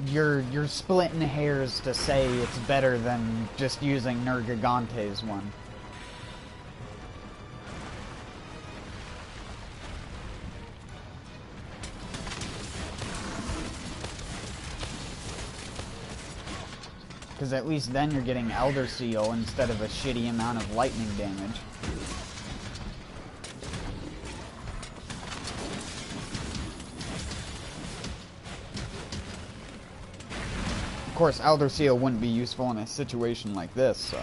Speaker 1: you're splitting hairs to say it's better than just using Nergigante's one. Because at least then you're getting Elder Seal instead of a shitty amount of lightning damage. Of course, Elder Seal wouldn't be useful in a situation like this, so...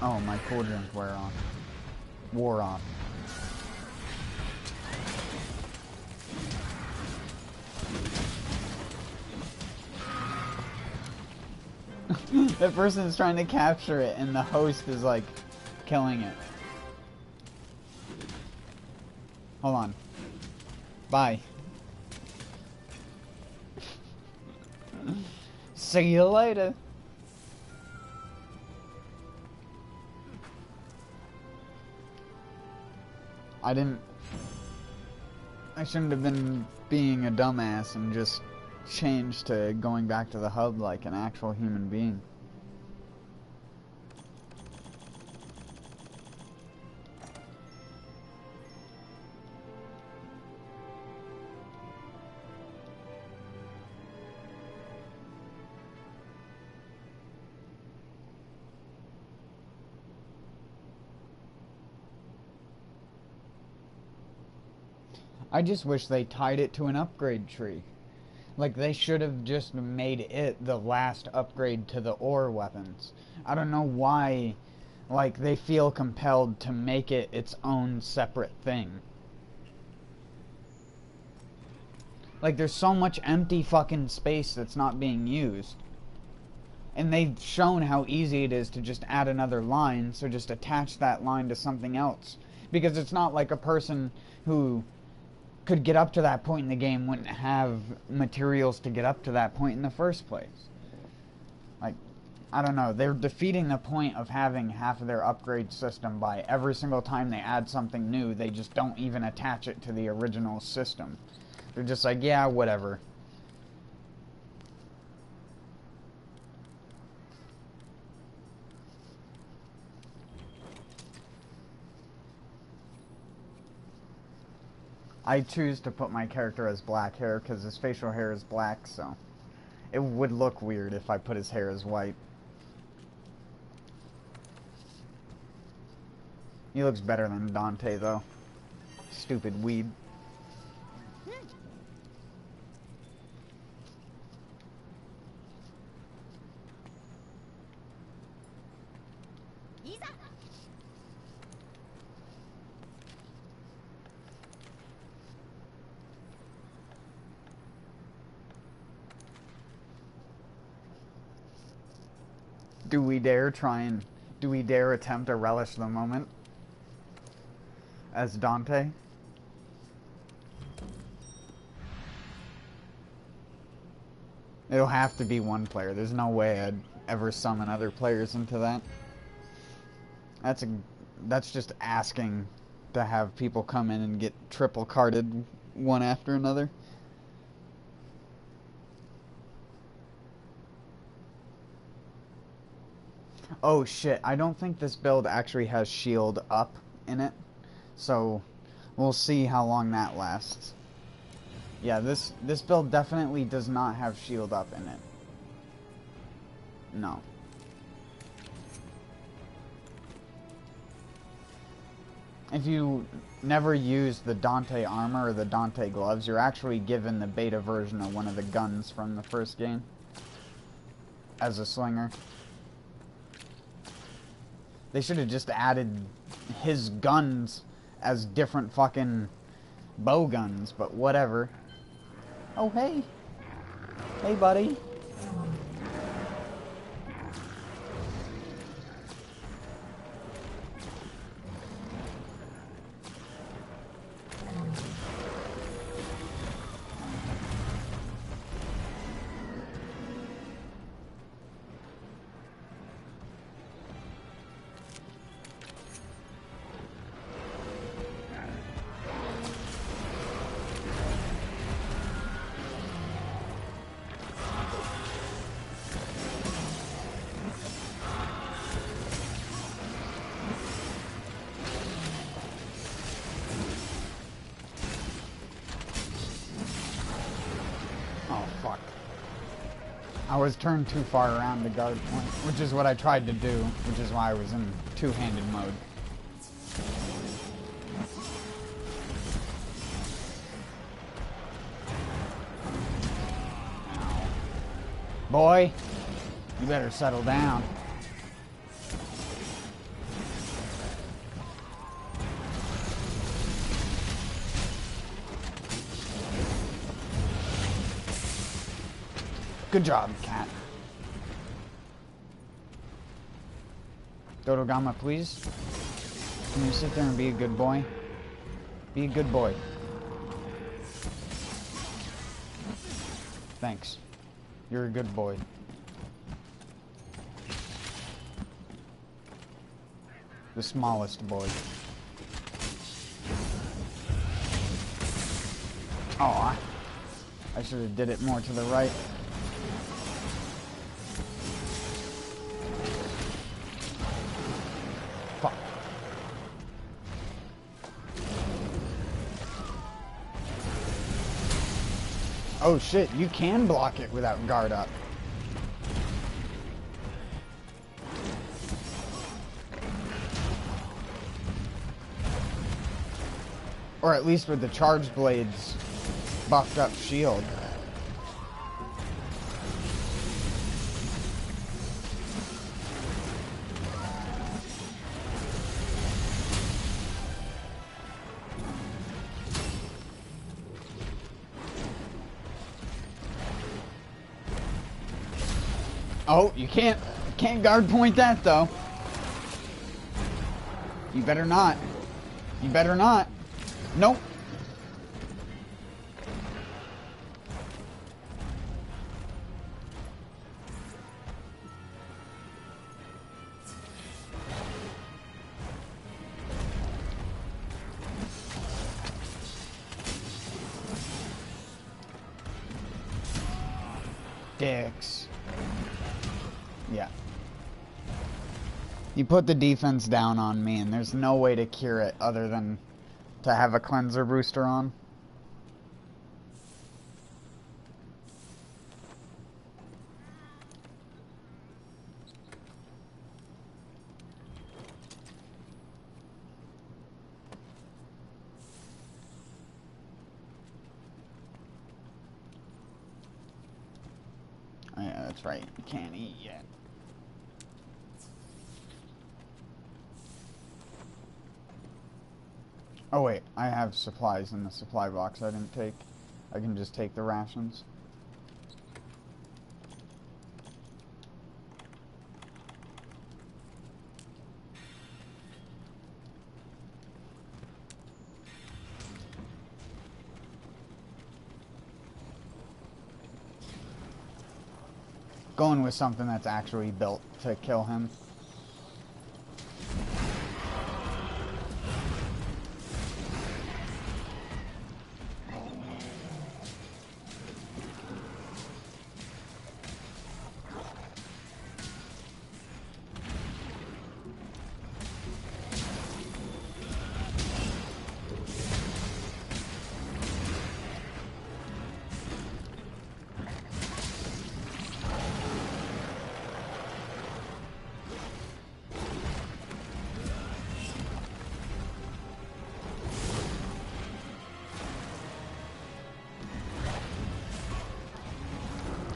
Speaker 1: Oh, my cauldrons wore off. That person is trying to capture it, and the host is like killing it. Hold on. Bye. See you later. I shouldn't have been being a dumbass and just changed to going back to the hub like an actual human being. I just wish they tied it to an upgrade tree. Like, they should have just made it the last upgrade to the ore weapons. I don't know why, like, they feel compelled to make it its own separate thing. Like, there's so much empty fucking space that's not being used. And they've shown how easy it is to just add another line, so just attach that line to something else. Because it's not like a person who could get up to that point in the game wouldn't have materials to get up to that point in the first place. Like, I don't know, they're defeating the point of having half of their upgrade system by every single time they add something new, they just don't even attach it to the original system. They're just like, yeah, whatever. I choose to put my character as black hair because his facial hair is black, so it would look weird if I put his hair as white. He looks better than Dante, though. Stupid weeb. Do we dare attempt to relish the moment as Dante? It'll have to be one player. There's no way I'd ever summon other players into that. That's just asking to have people come in and get triple carded one after another. Oh shit, I don't think this build actually has shield up in it, so we'll see how long that lasts. Yeah, this build definitely does not have shield up in it. No. If you never use the Dante armor or the Dante gloves, you're actually given the beta version of one of the guns from the first game as a slinger. They should have just added his guns as different fucking bow guns, but whatever. Oh, hey. Hey, buddy. I was turned too far around the guard point, which is what I tried to do, which is why I was in two-handed mode. Ow. Boy, you better settle down. Good job, cat. Dodogama, please. Can you sit there and be a good boy? Be a good boy. Thanks. You're a good boy. The smallest boy. Aw. I should have did it more to the right. Oh shit, you can block it without guard up. Or at least with the charge blades buffed up shield. Oh, you can't guard point that though. You better not. You better not. Nope. Dicks. Yeah. You put the defense down on me, and there's no way to cure it other than to have a cleanser booster on. Oh, yeah, that's right. You can't eat yet. Oh wait, I have supplies in the supply box I didn't take. I can just take the rations. Going with something that's actually built to kill him.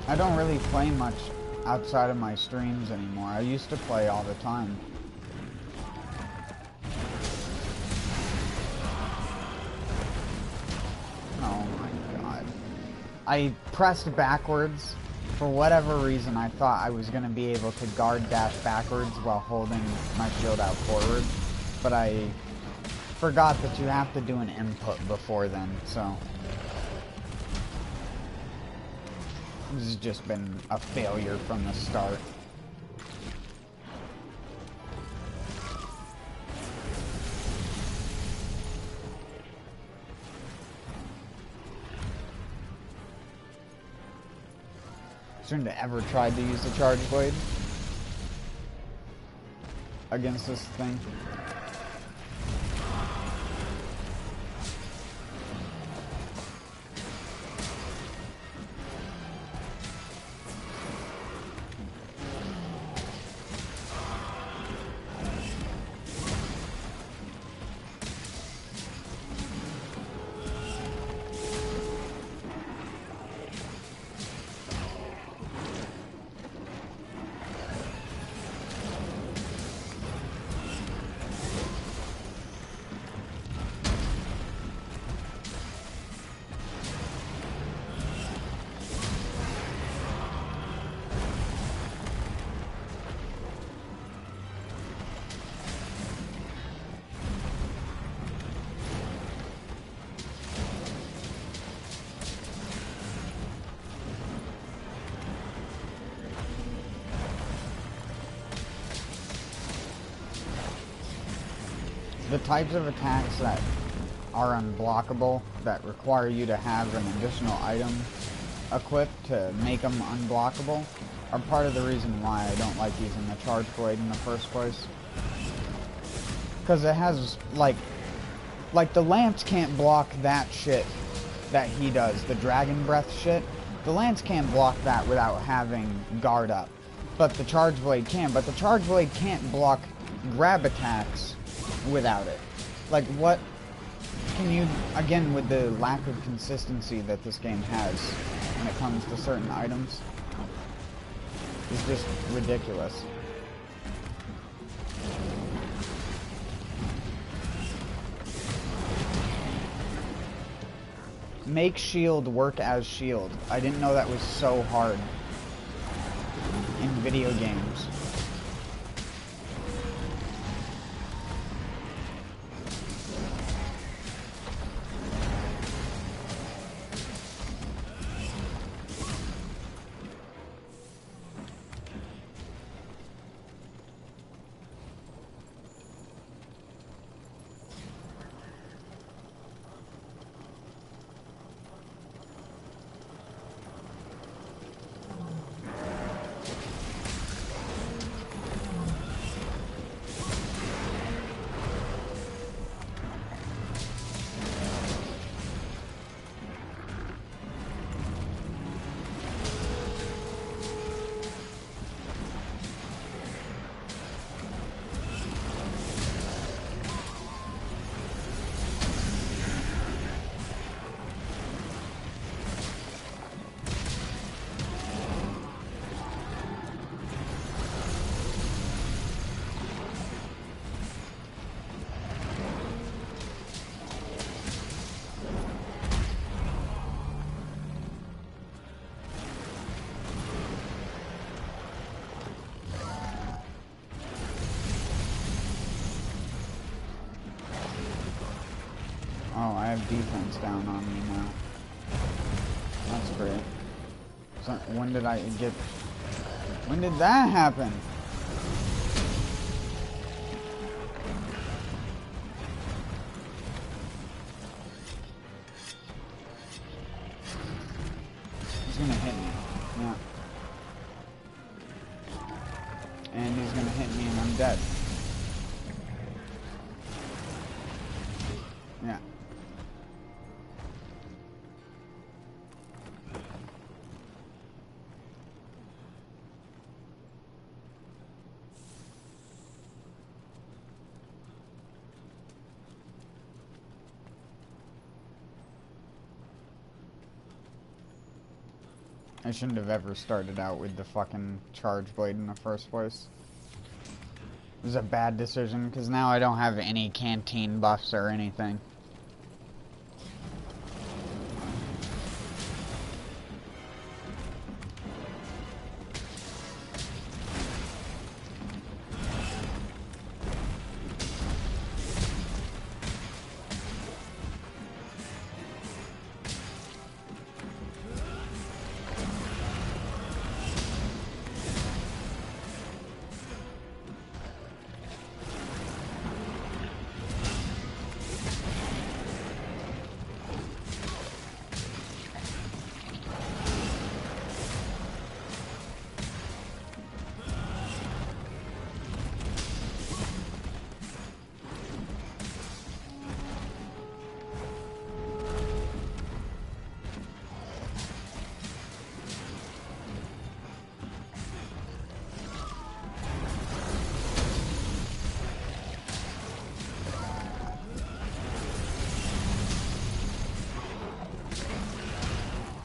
Speaker 1: I don't really play much outside of my streams anymore. I used to play all the time. I pressed backwards. For whatever reason, I thought I was going to be able to guard dash backwards while holding my shield out forward. But I forgot that you have to do an input before then, so... This has just been a failure from the start. Shouldn't have ever tried to use the charge blade against this thing. The types of attacks that are unblockable, that require you to have an additional item equipped to make them unblockable, are part of the reason why I don't like using the charge blade in the first place. Because it has, like the lance can't block that shit that he does, the dragon breath shit. The lance can't block that without having guard up. But the charge blade can, but the charge blade can't block grab attacks without it. Like, what can you, again, with the lack of consistency that this game has when it comes to certain items, is just ridiculous. Make shield work as shield. I didn't know that was so hard in video games. Oh, I have defense down on me now. That's great. So, when did I get... When did that happen? He's gonna hit me. Yeah. And he's gonna hit me and I'm dead. Yeah. I shouldn't have ever started out with the fucking charge blade in the first place. It was a bad decision, because now I don't have any canteen buffs or anything.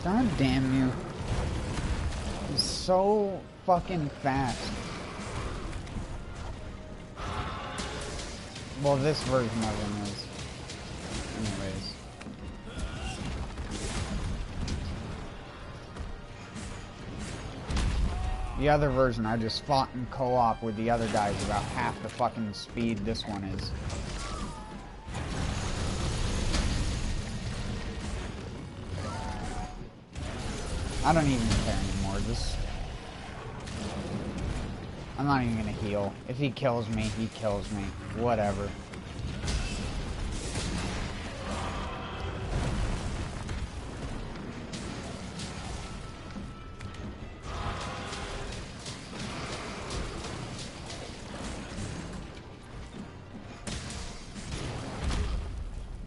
Speaker 1: God damn you. He's so fucking fast. Well, this version of him is. Anyways. The other version, I just fought in co-op with the other guys about half the fucking speed this one is. I don't even care anymore. I'm not even gonna heal. If he kills me, he kills me. Whatever.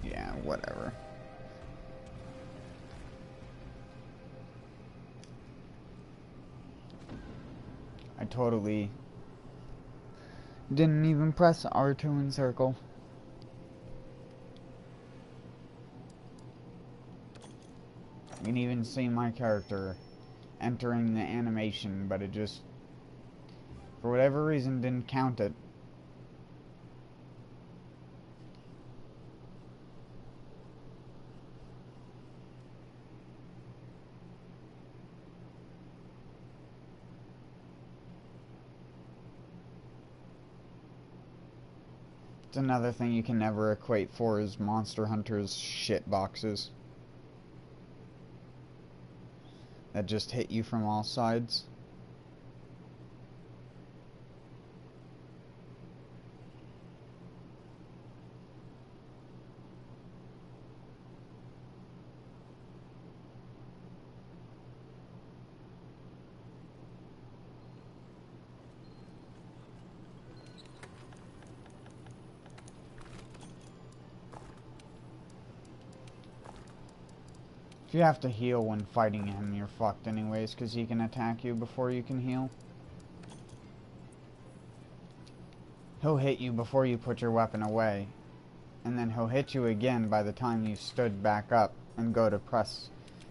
Speaker 1: Yeah, whatever. I totally didn't even press R2 in circle. You can even see my character entering the animation, but it just, for whatever reason, didn't count it. It's another thing you can never equate for is Monster Hunter's shit boxes that just hit you from all sides. If you have to heal when fighting him, you're fucked anyways, because he can attack you before you can heal. He'll hit you before you put your weapon away, and then he'll hit you again by the time you stood back up and go to press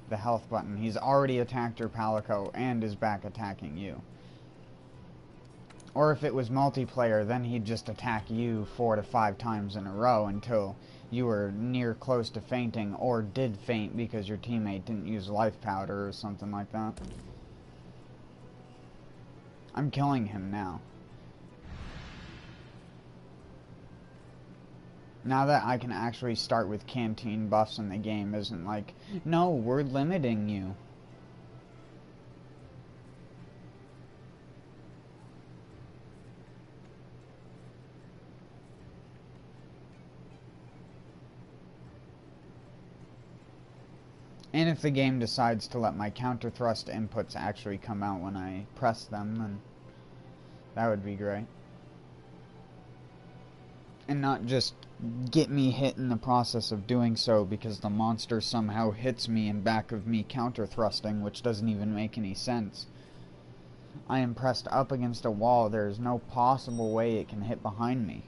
Speaker 1: the health button. He's already attacked your palico and is back attacking you. Or if it was multiplayer, then he'd just attack you 4 to 5 times in a row until you were near close to fainting, or did faint because your teammate didn't use life powder or something like that. I'm killing him now. Now that I can actually start with canteen buffs and the game isn't like, no, we're limiting you. And if the game decides to let my counter thrust inputs actually come out when I press them, then that would be great. And not just get me hit in the process of doing so because the monster somehow hits me in back of me counter thrusting, which doesn't even make any sense. I am pressed up against a wall. There is no possible way it can hit behind me.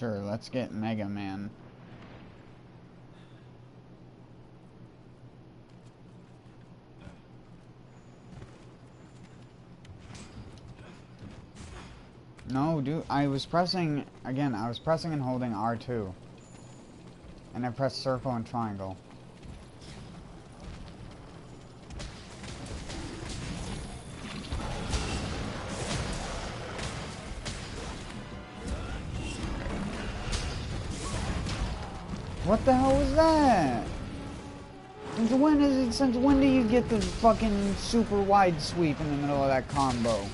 Speaker 1: Sure, let's get Mega Man. No, dude, I was pressing, again, I was pressing and holding R2. And I pressed circle and triangle. What the hell was that? Since when do you get the fucking super wide sweep in the middle of that combo?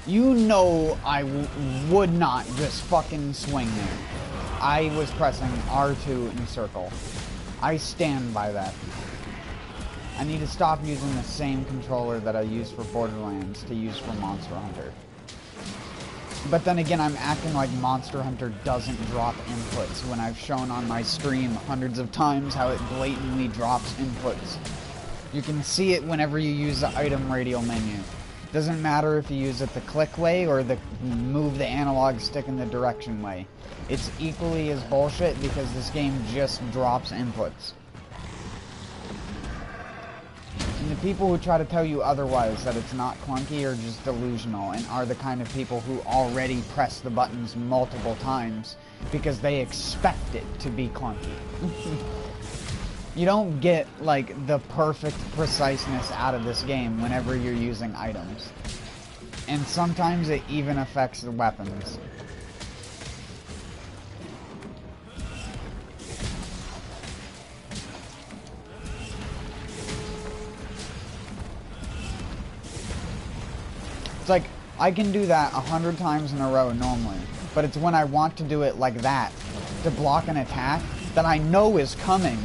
Speaker 1: You know I would not just fucking swing there. I was pressing R2 in circle. I stand by that. I need to stop using the same controller that I use for Borderlands to use for Monster Hunter. But then again, I'm acting like Monster Hunter doesn't drop inputs when I've shown on my stream hundreds of times how it blatantly drops inputs. You can see it whenever you use the item radial menu. Doesn't matter if you use it the click way or the move the analog stick in the direction way. It's equally as bullshit because this game just drops inputs. And the people who try to tell you otherwise, that it's not clunky, are just delusional and are the kind of people who already press the buttons multiple times because they expect it to be clunky. You don't get, like, the perfect preciseness out of this game whenever you're using items. And sometimes it even affects the weapons. It's like, I can do that 100 times in a row normally, but it's when I want to do it like that, to block an attack that I know is coming,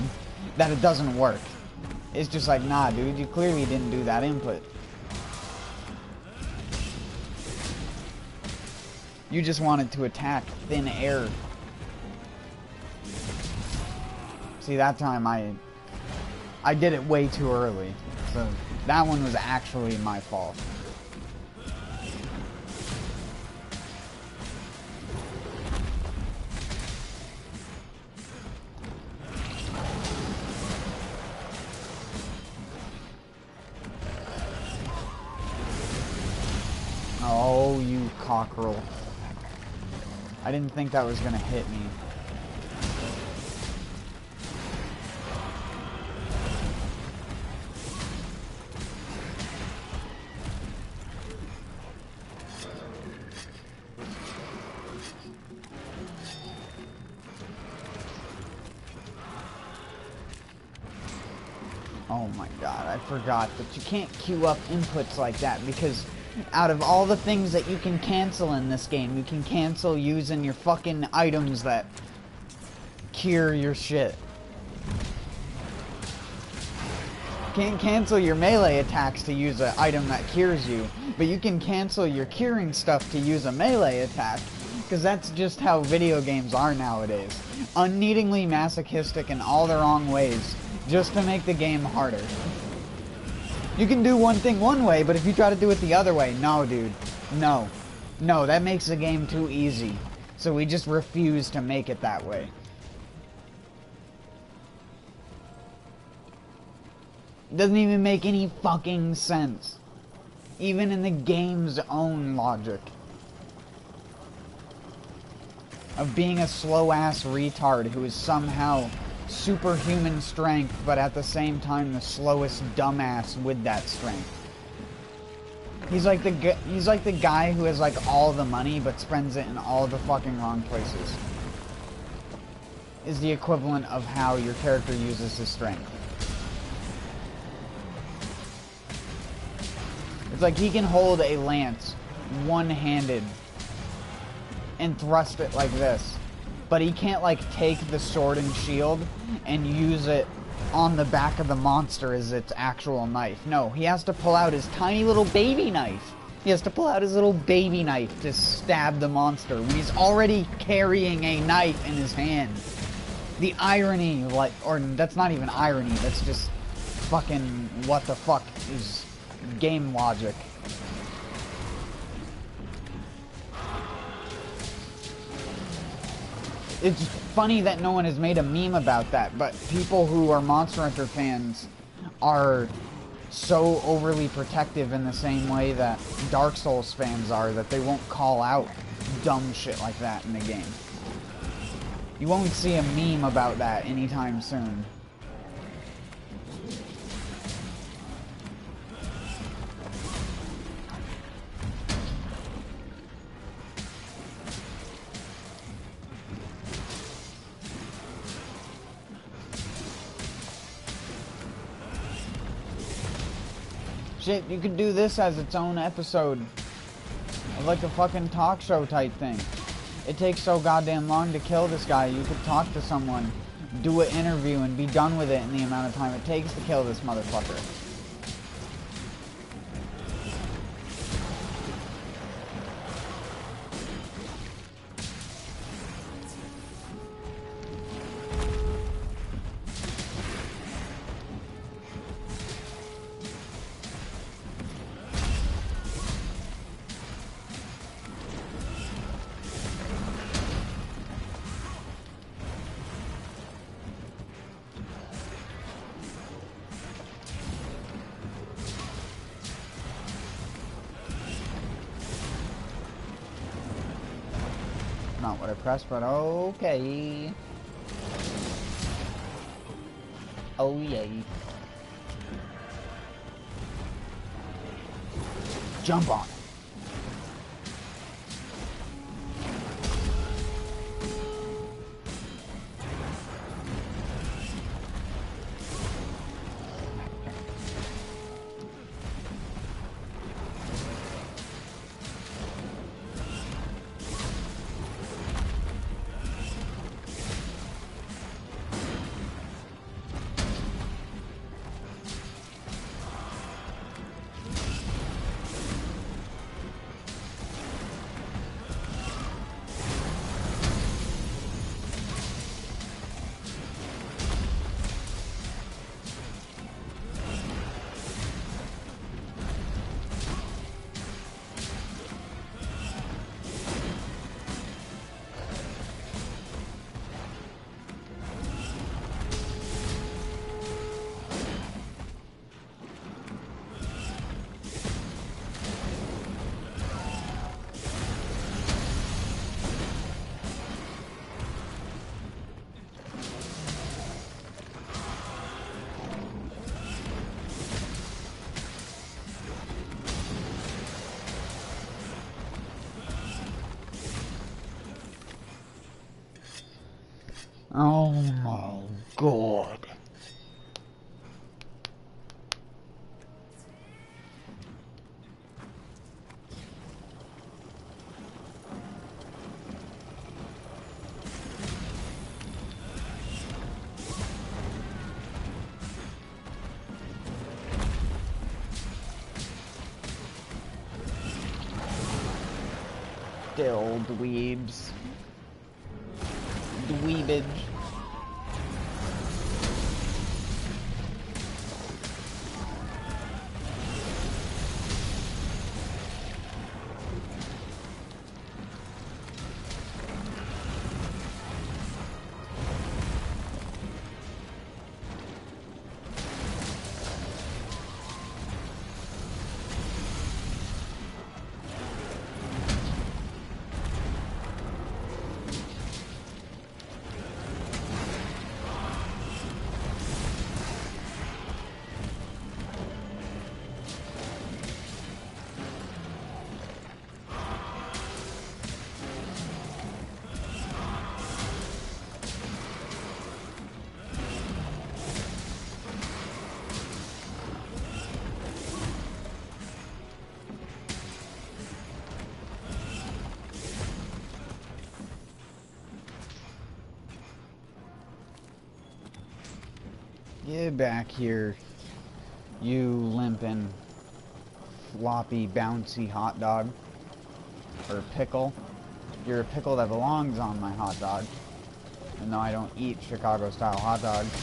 Speaker 1: that it doesn't work. It's just like, nah, dude, you clearly didn't do that input. You just wanted to attack thin air. See, that time I did it way too early. So that one was actually my fault. Oh, you cockerel. I didn't think that was gonna hit me. Oh my god, I forgot that you can't queue up inputs like that because out of all the things that you can cancel in this game, you can cancel using your fucking items that cure your shit. Can't cancel your melee attacks to use an item that cures you, but you can cancel your curing stuff to use a melee attack, because that's just how video games are nowadays. Unneedingly masochistic in all the wrong ways, just to make the game harder. You can do one thing one way, but if you try to do it the other way, no, dude. No. No, that makes the game too easy. So we just refuse to make it that way. It doesn't even make any fucking sense. Even in the game's own logic. Of being a slow-ass retard who is somehow superhuman strength, but at the same time the slowest dumbass with that strength. He's like the guy who has like all the money but spends it in all the fucking wrong places. Is the equivalent of how your character uses his strength. It's like he can hold a lance one-handed and thrust it like this, but he can't like take the sword and shield and use it on the back of the monster as its actual knife. No, he has to pull out his tiny little baby knife. He has to pull out his little baby knife to stab the monster when he's already carrying a knife in his hand. The irony, like, or that's not even irony, that's just fucking what the fuck is game logic. It's funny that no one has made a meme about that, but people who are Monster Hunter fans are so overly protective in the same way that Dark Souls fans are, that they won't call out dumb shit like that in the game. You won't see a meme about that anytime soon. Shit, you could do this as its own episode. Like a fucking talk show type thing. It takes so goddamn long to kill this guy, you could talk to someone, do an interview, and be done with it in the amount of time it takes to kill this motherfucker. Not what I pressed, but okay. Oh yay. Jump on it. Oh my god. Still dweebs. Dweebage. Get back here, you limpin', floppy, bouncy hot dog. Or pickle. You're a pickle that belongs on my hot dog. And though I don't eat Chicago-style hot dogs.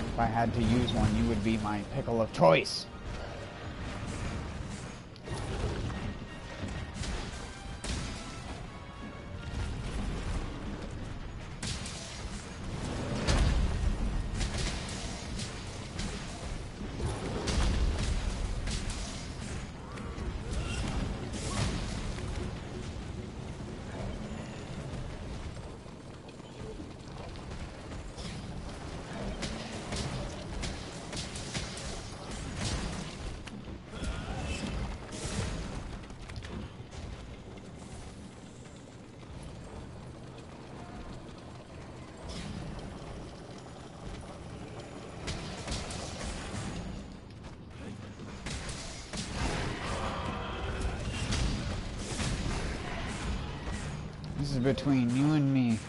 Speaker 1: If I had to use one, you would be my pickle of choice. This is between you and me.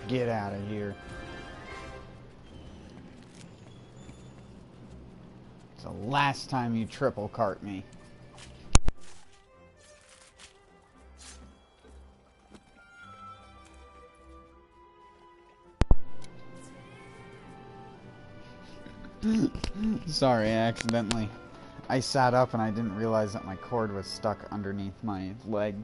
Speaker 1: Get out of here. It's the last time you triple cart me. Sorry, accidentally. I sat up and I didn't realize that my cord was stuck underneath my leg.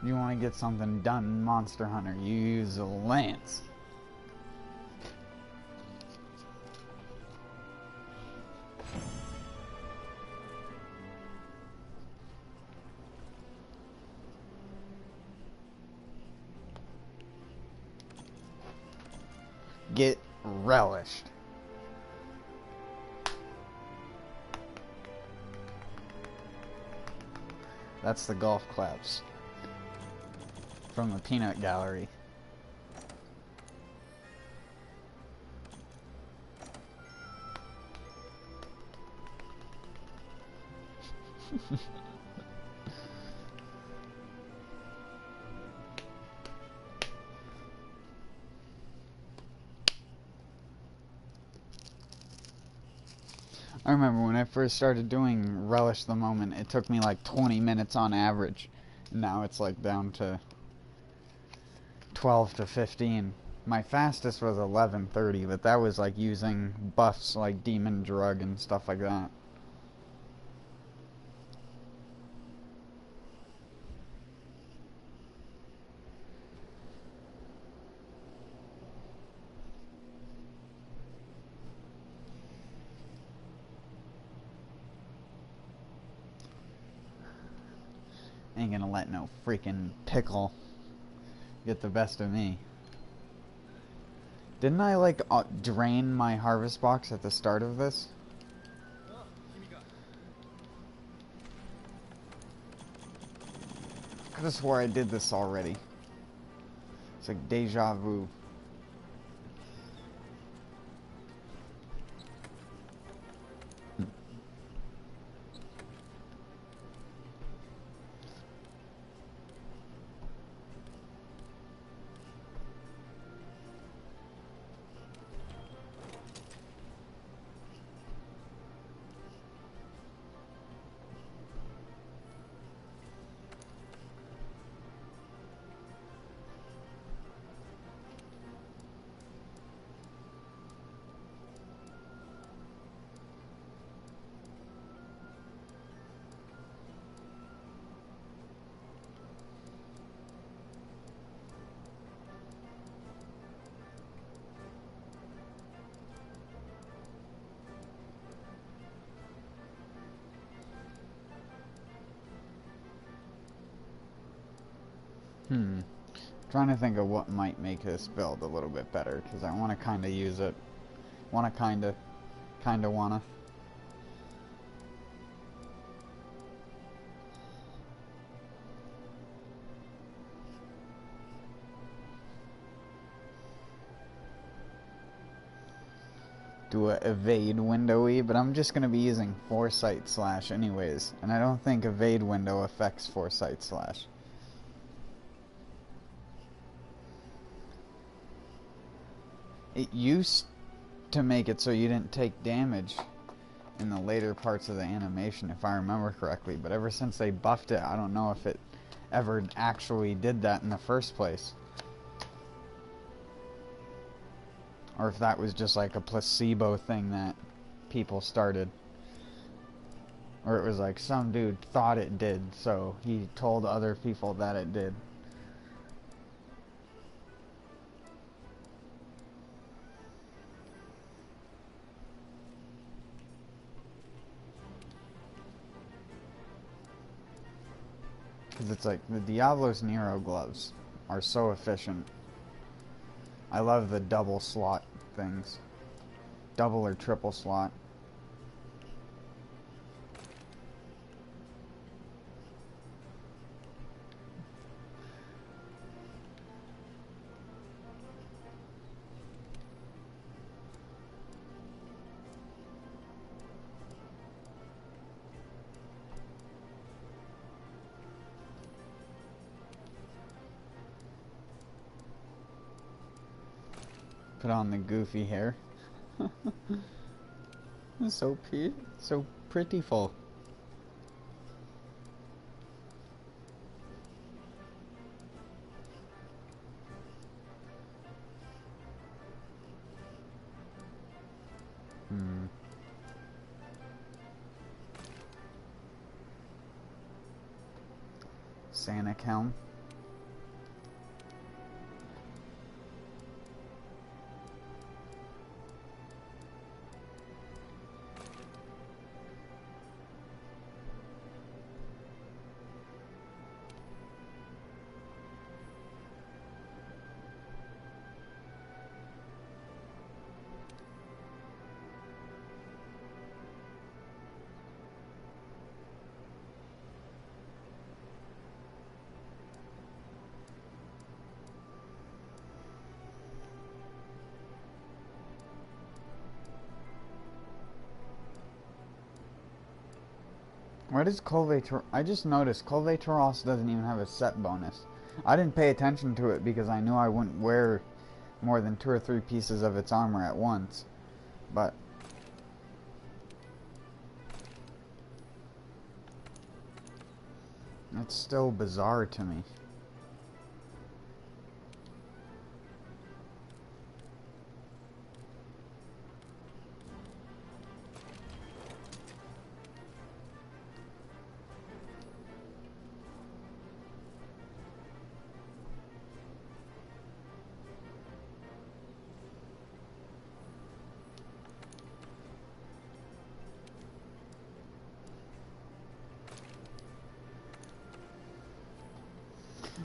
Speaker 1: You want to get something done in Monster Hunter, you use a lance. Get relished. That's the golf claps from the peanut gallery. I remember when I first started doing Relish the Moment, it took me like 20 minutes on average. Now it's like down to 12 to 15. My fastest was 11:30, but that was like using buffs like Demon Drug and stuff like that. Ain't gonna let no freaking pickle get the best of me. Didn't I like drain my harvest box at the start of this? I could have swore I did this already. It's like deja vu. Trying to think of what might make this build a little bit better, because I want to kind of use it. Want to kind of want to. Do a evade window-y, but I'm just going to be using foresight slash anyways, and I don't think evade window affects foresight slash. It used to make it so you didn't take damage in the later parts of the animation, if I remember correctly, but ever since they buffed it, I don't know if it ever actually did that in the first place. Or if that was just like a placebo thing that people started. Or it was like some dude thought it did, so he told other people that it did. Because it's like, the Diablos Nero gloves are so efficient. I love the double slot things. Double or triple slot. Put on the goofy hair. It's so prettyful. Santa helm. Where does I just noticed Colve Taros doesn't even have a set bonus. I didn't pay attention to it because I knew I wouldn't wear more than 2 or 3 pieces of its armor at once. But it's still bizarre to me.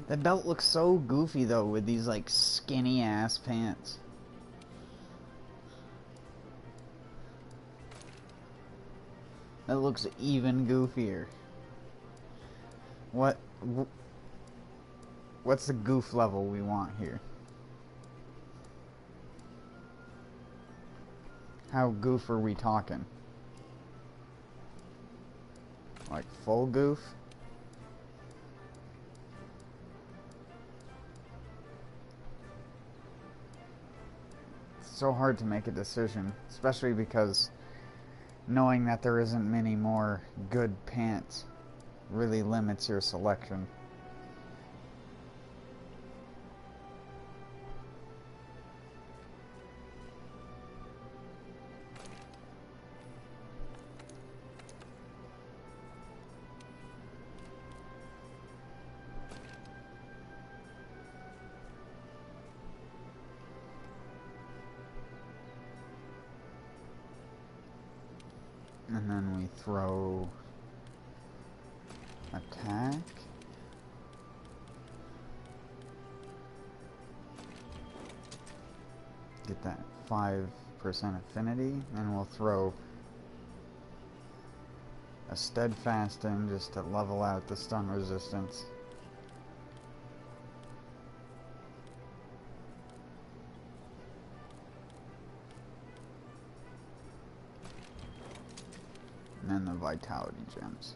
Speaker 1: The belt looks so goofy though with these like skinny ass pants. That looks even goofier. What's the goof level we want here? How goof are we talking? Like full goof? So hard to make a decision, especially because knowing that there isn't many more good pants really limits your selection. And then we throw attack. Get that 5% affinity, and we'll throw a steadfast in just to level out the stun resistance. And then the vitality gems.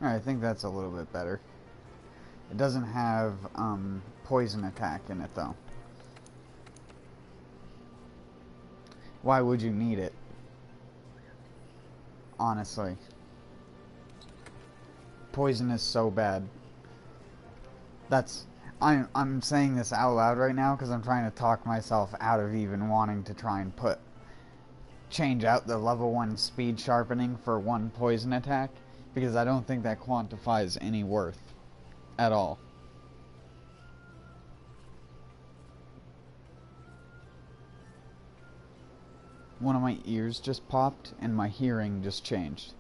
Speaker 1: Alright, I think that's a little bit better. It doesn't have poison attack in it though. Why would you need it? Honestly. Poison is so bad. I'm saying this out loud right now because I'm trying to talk myself out of even wanting to try and change out the level 1 speed sharpening for 1 poison attack, because I don't think that quantifies any worth at all. One of my ears just popped and my hearing just changed.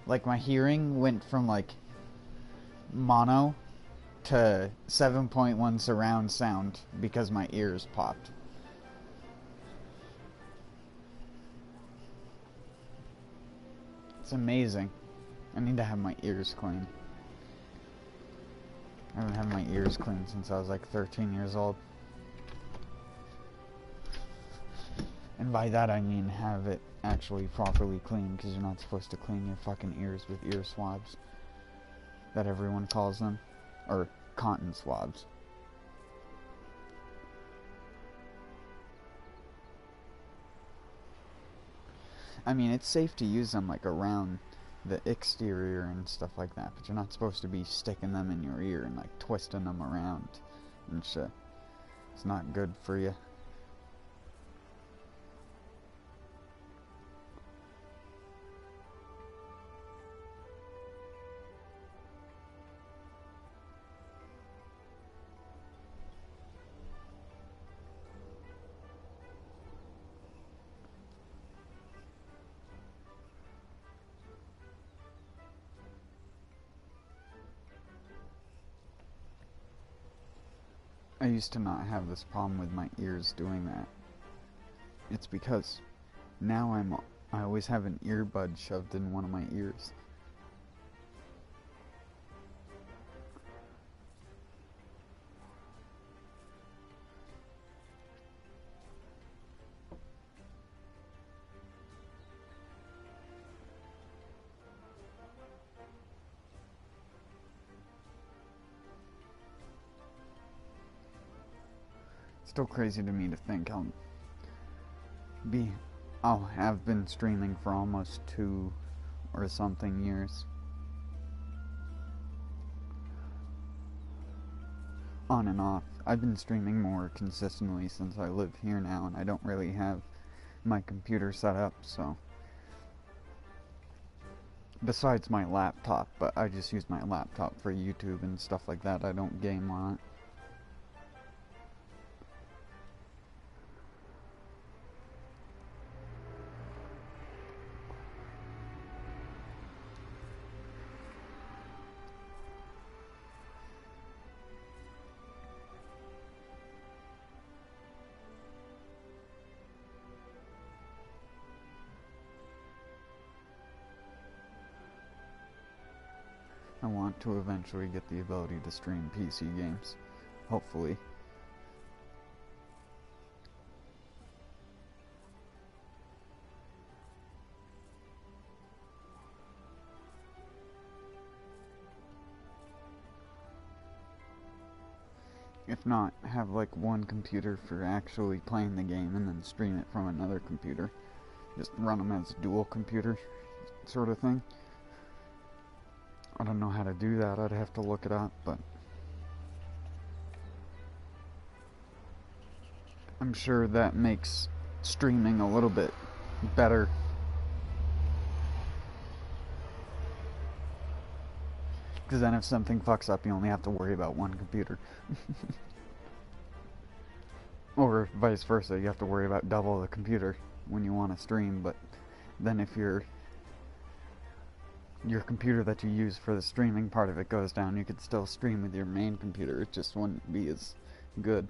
Speaker 1: Like, my hearing went from like mono to 7.1 surround sound because my ears popped. It's amazing. I need to have my ears clean. I haven't had my ears cleaned since I was like 13 years old. And by that I mean have it actually properly cleaned, because you're not supposed to clean your fucking ears with ear swabs. That everyone calls them. Or cotton swabs. I mean, it's safe to use them like around the exterior and stuff like that, but you're not supposed to be sticking them in your ear and like twisting them around and shit. It's not good for you. I used to not have this problem with my ears doing that. It's because now I always have an earbud shoved in one of my ears. Still crazy to me to think I'll have been streaming for almost 2 or something years. On and off. I've been streaming more consistently since I live here now, and I don't really have my computer set up, so. Besides my laptop, but I just use my laptop for YouTube and stuff like that. I don't game on it. I want to eventually get the ability to stream PC games. Hopefully. If not, have like one computer for actually playing the game and then stream it from another computer. Just run them as dual computer sort of thing. I don't know how to do that, I'd have to look it up, but I'm sure that makes streaming a little bit better. Because then if something fucks up, you only have to worry about one computer. Or vice versa, you have to worry about double the computer when you want to stream, but then if your computer that you use for the streaming part of it goes down, you could still stream with your main computer, it just wouldn't be as good.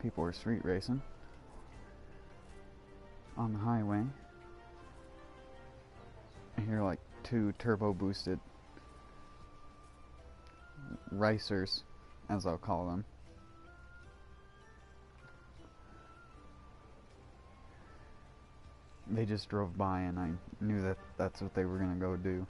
Speaker 1: People are street racing on the highway. I hear like 2 turbo boosted racers, as I'll call them. They just drove by and I knew that that's what they were gonna go do.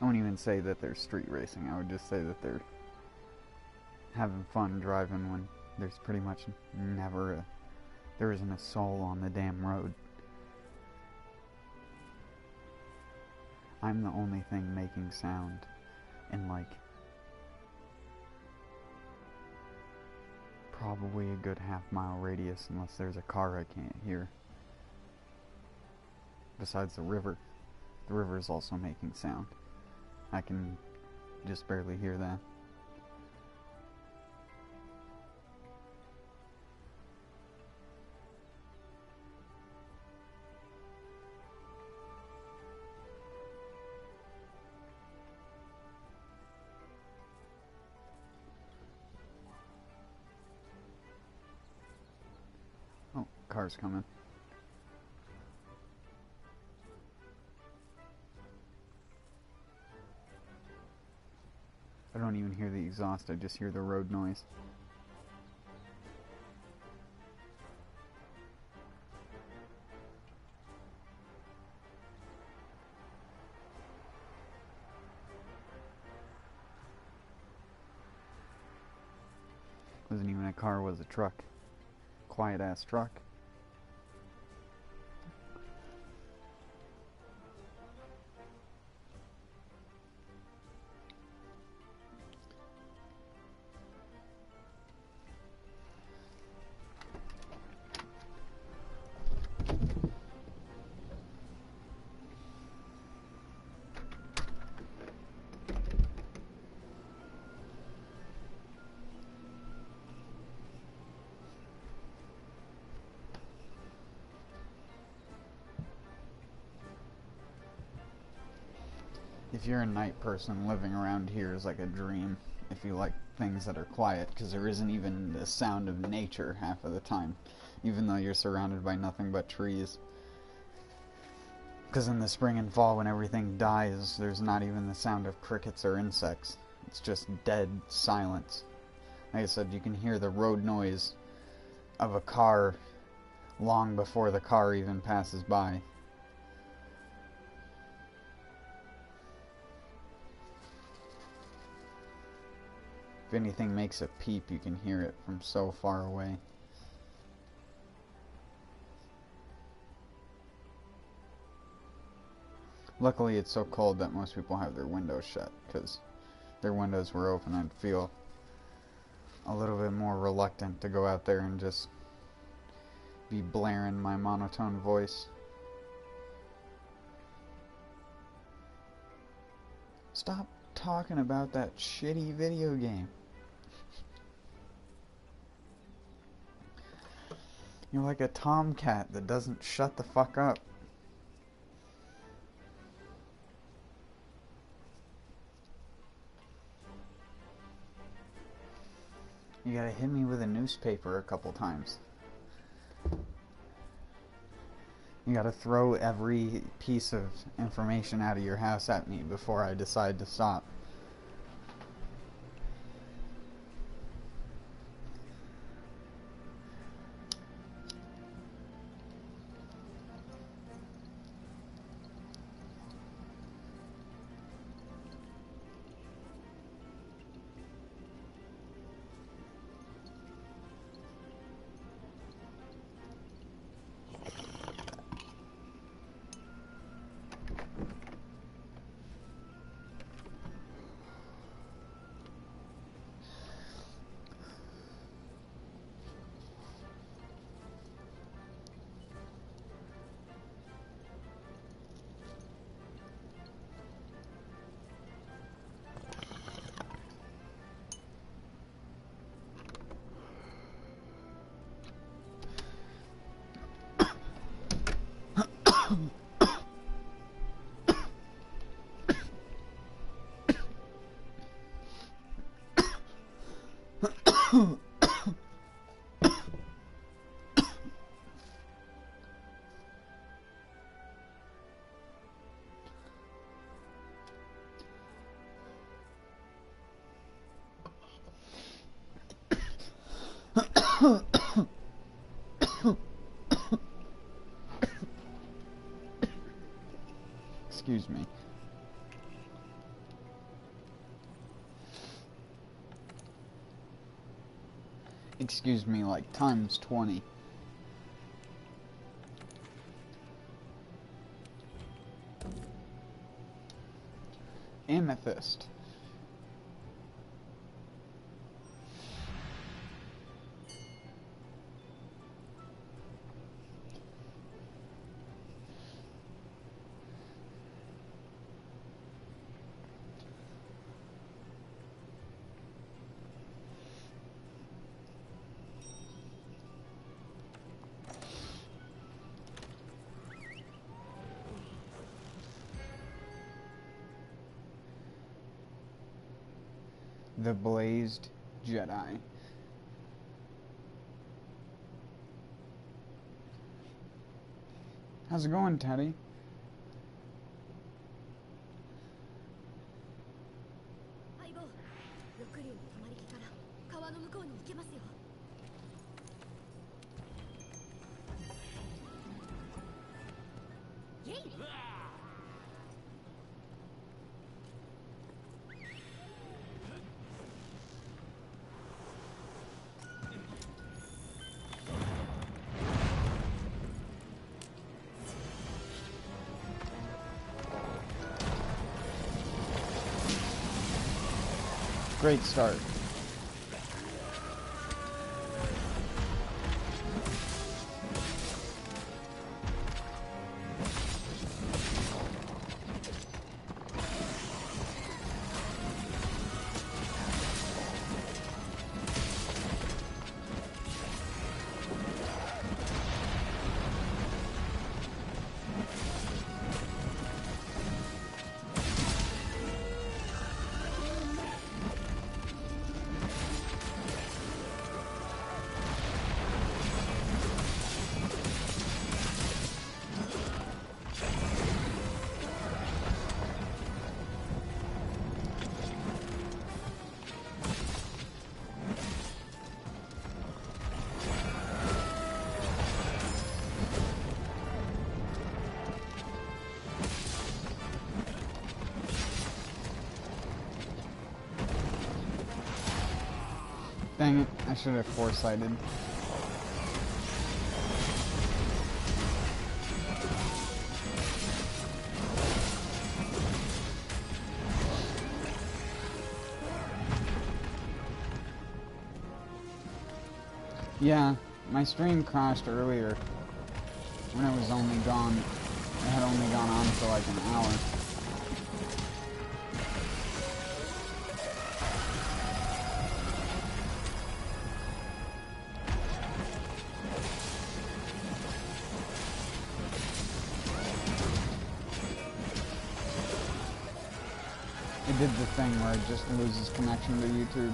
Speaker 1: I wouldn't even say that they're street racing, I would just say that they're having fun driving when there's pretty much never there isn't a soul on the damn road. I'm the only thing making sound in like probably a good half-mile radius, unless there's a car I can't hear. Besides the river. The river is also making sound. I can just barely hear that. Oh, car's coming. I don't even hear the exhaust, I just hear the road noise. Wasn't even a car, was a truck. Quiet ass truck. If you're a night person, living around here is like a dream. If you like things that are quiet, because there isn't even the sound of nature half of the time, even though you're surrounded by nothing but trees. Because in the spring and fall, when everything dies, there's not even the sound of crickets or insects. It's just dead silence. Like I said, you can hear the road noise of a car long before the car even passes by. If anything makes a peep, you can hear it from so far away. Luckily, it's so cold that most people have their windows shut, because if their windows were open, I'd feel a little bit more reluctant to go out there and just be blaring my monotone voice. Stop talking about that shitty video game. You're like a tomcat that doesn't shut the fuck up. You gotta hit me with a newspaper a couple times. You gotta throw every piece of information out of your house at me before I decide to stop. Excuse me. Excuse me, like times 20. Amethyst. The Blazed Jedi. How's it going, Teddy?
Speaker 2: イエイ
Speaker 1: Great start. Dang it, I should have foresighted. Yeah, my stream crashed earlier when it was only gone, it had only gone on for like an hour. It did the thing where it just loses connection to YouTube.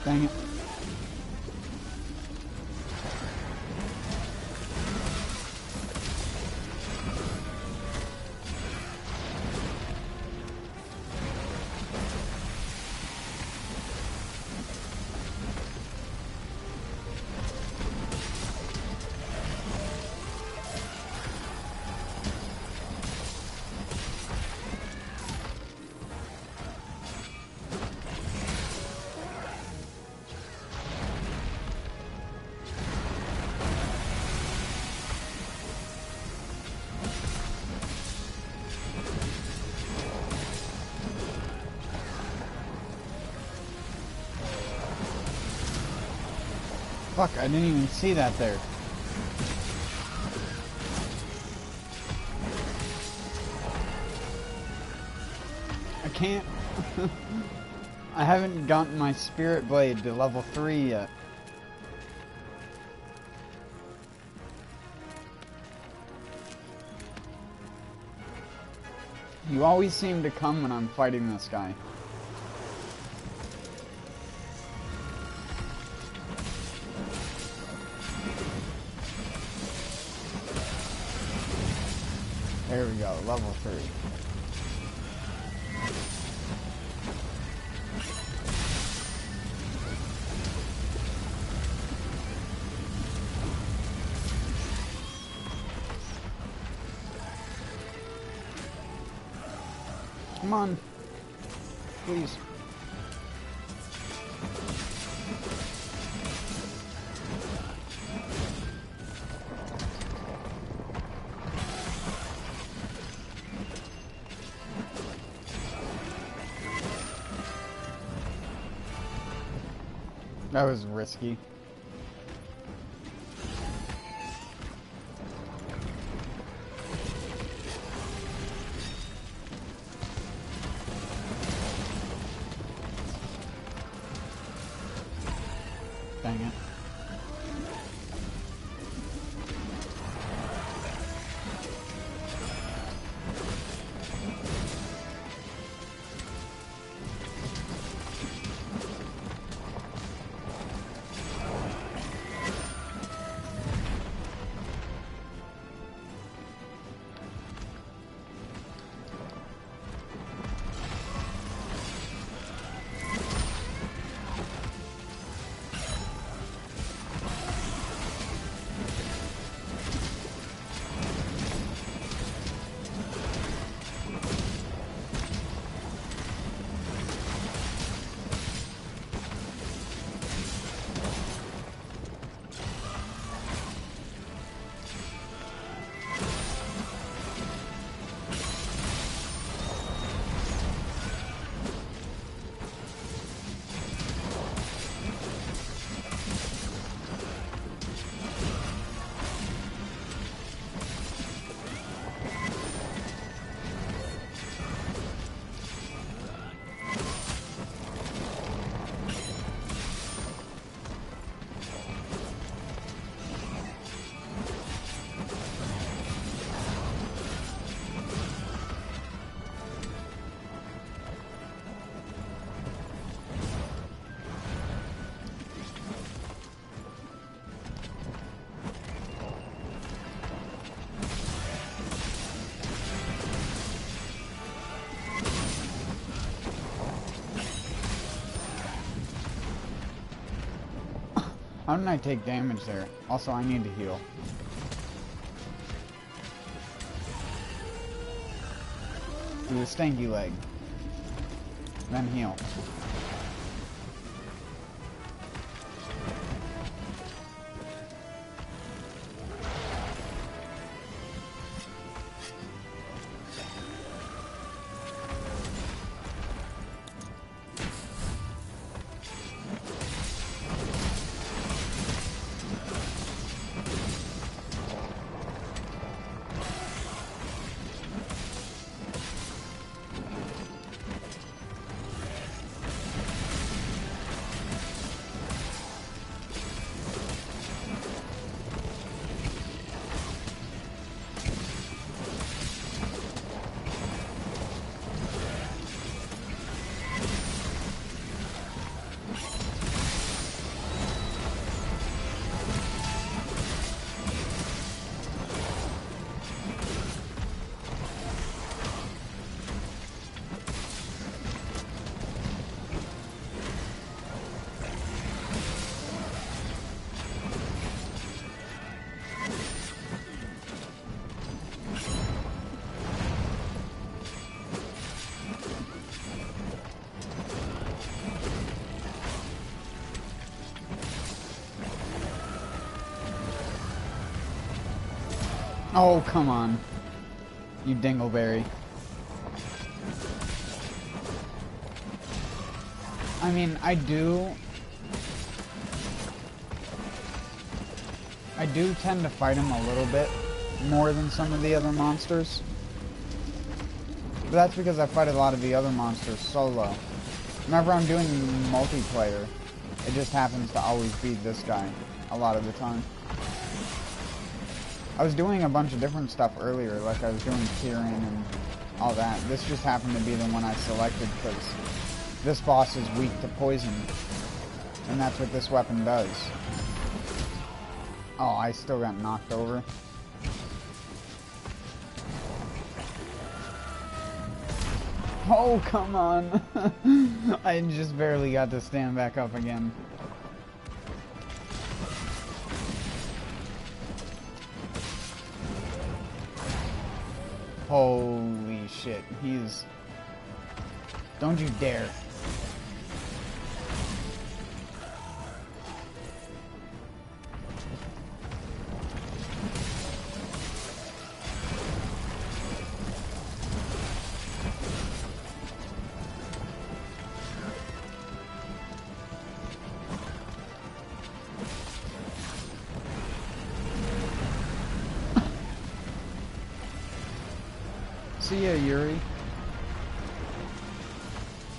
Speaker 1: Dang it. Fuck, I didn't even see that there. I can't. I haven't gotten my spirit blade to level 3 yet. You always seem to come when I'm fighting this guy. There we go, level 3. Come on. Please. That was risky. Dang it. How didn't I take damage there? Also, I need to heal. Do the stanky leg. Then heal. Oh, come on. You dingleberry. I mean, I do... I do tend to fight him a little bit more than some of the other monsters. But that's because I fight a lot of the other monsters solo. Whenever I'm doing multiplayer, it just happens to always beat this guy a lot of the time. I was doing a bunch of different stuff earlier, like I was doing Kieran and all that. This just happened to be the one I selected because this boss is weak to poison. And that's what this weapon does. Oh, I still got knocked over. Oh, come on. I just barely got to stand back up again. Holy shit. He's... Don't you dare. See ya, Yuri.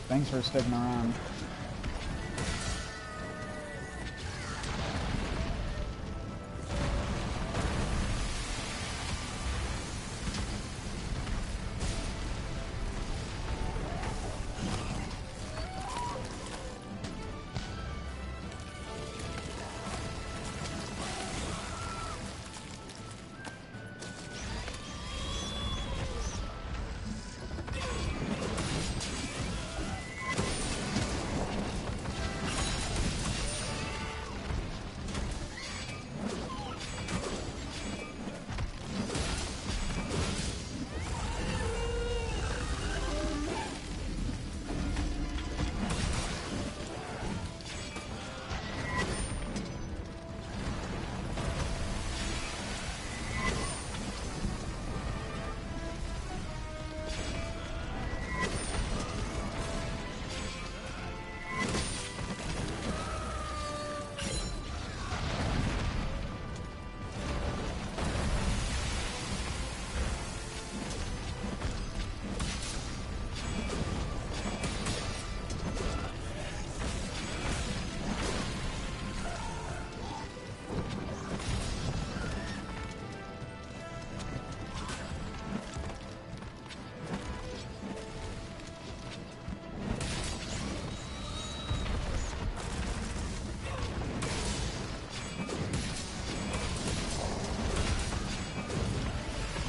Speaker 1: Thanks for sticking around.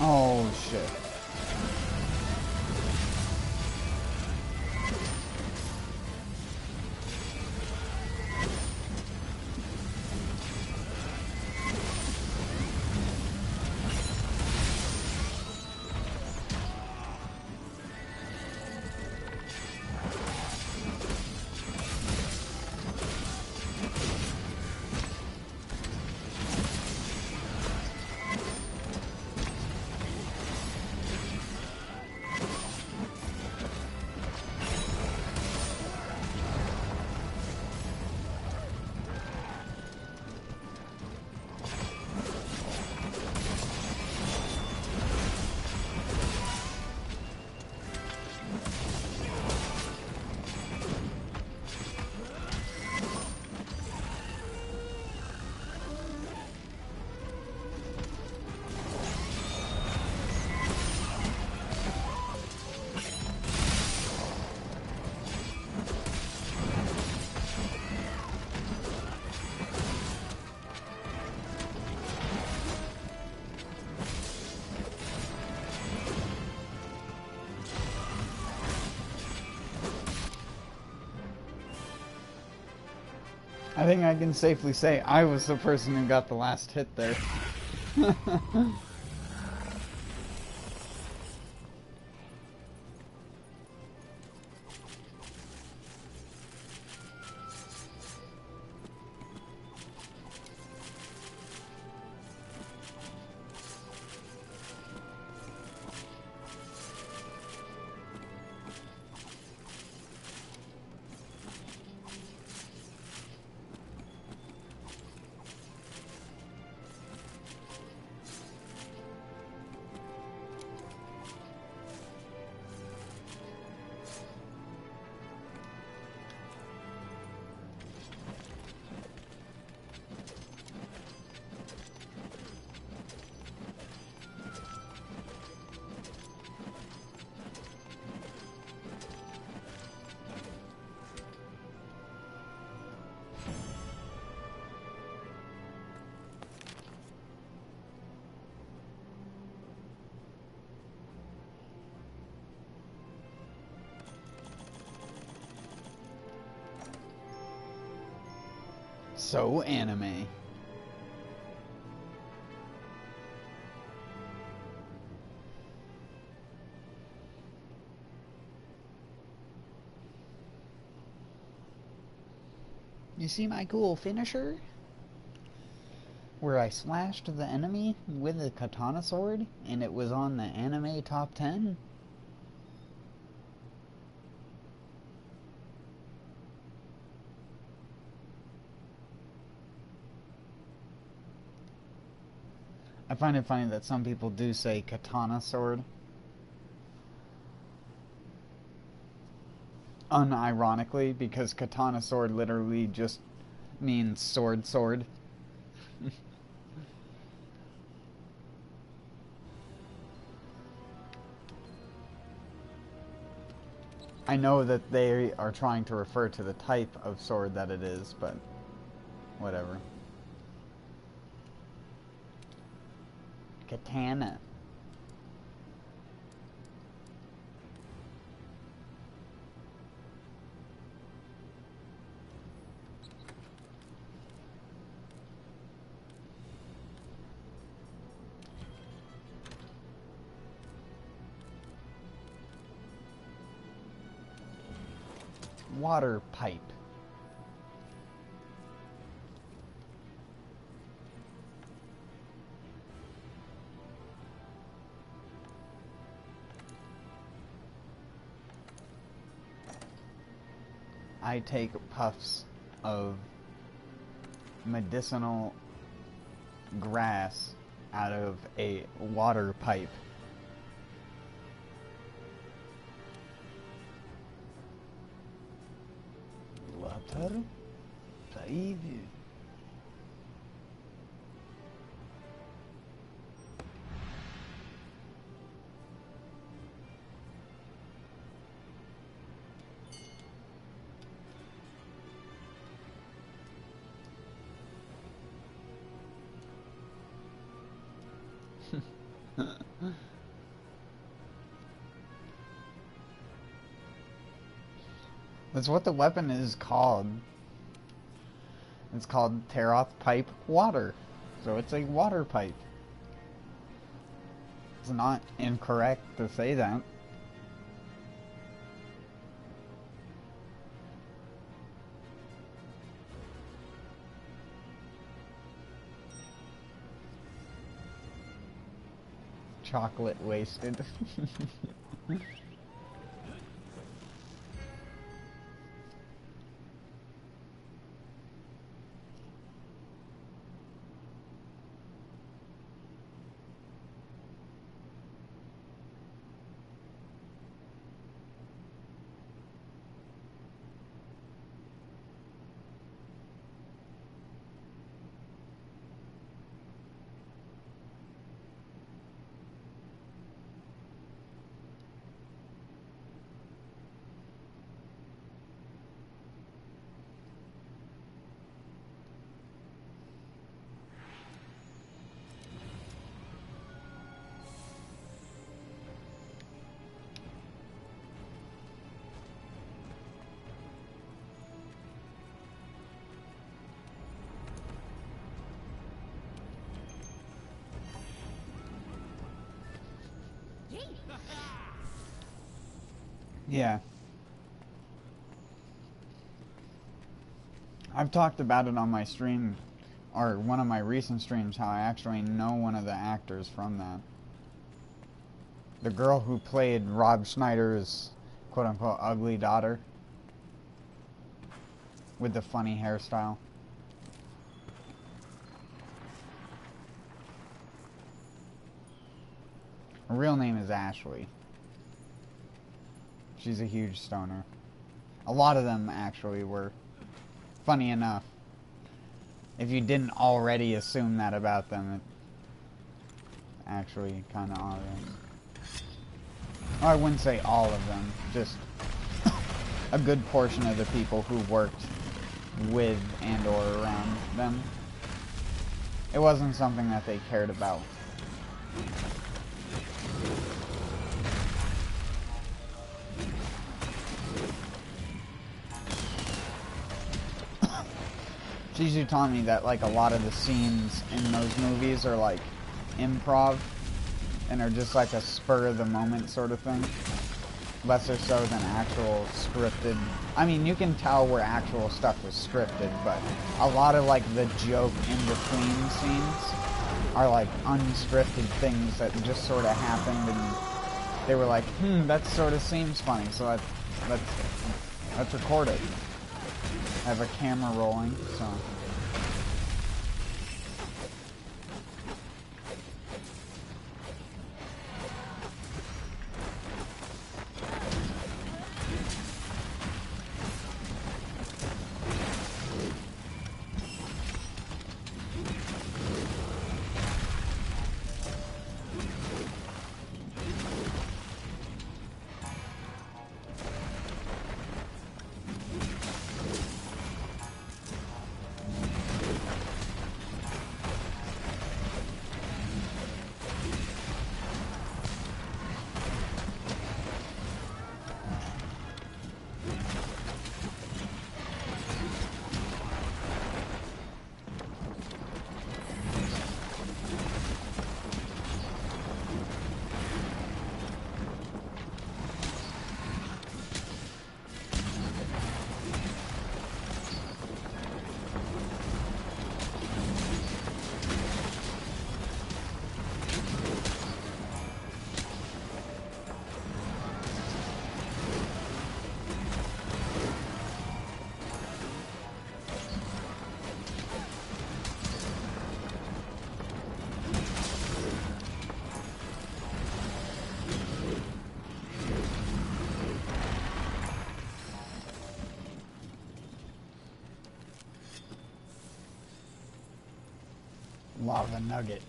Speaker 1: Oh, shit. I think I can safely say I was the person who got the last hit there. So anime. You see my cool finisher? Where I slashed the enemy with a katana sword, and it was on the anime top 10? I find it funny that some people do say katana sword. Unironically, because katana sword literally just means sword. I know that they are trying to refer to the type of sword that it is, but whatever. Katana. Water pipe. I take puffs of medicinal grass out of a water pipe. Water pipe. That's what the weapon is called. It's called Teroth Pipe Water. So it's a water pipe. It's not incorrect to say that. Chocolate wasted. Yeah. I've talked about it on my stream, or one of my recent streams, how I actually know one of the actors from that. The girl who played Rob Schneider's quote-unquote ugly daughter with the funny hairstyle. Her real name is Ashley. She's a huge stoner. A lot of them actually were. Funny enough. If you didn't already assume that about them, it actually kind of obvious. Well, I wouldn't say all of them, just a good portion of the people who worked with and or around them. It wasn't something that they cared about. Shizu taught me that like a lot of the scenes in those movies are like improv and are just like a spur of the moment sort of thing. Lesser so than actual scripted. I mean, you can tell where actual stuff was scripted, but a lot of like the joke in between scenes are like unscripted things that just sort of happened, and they were like, that sort of seems funny, so let's record it. I have a camera rolling, so. Lava nugget.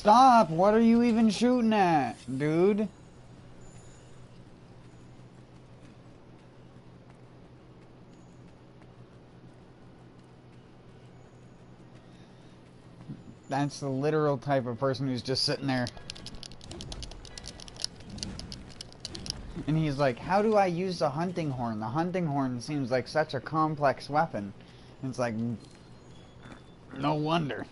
Speaker 1: Stop! What are you even shooting at, dude? That's the literal type of person who's just sitting there. And he's like, how do I use the hunting horn? The hunting horn seems like such a complex weapon. And it's like, no wonder.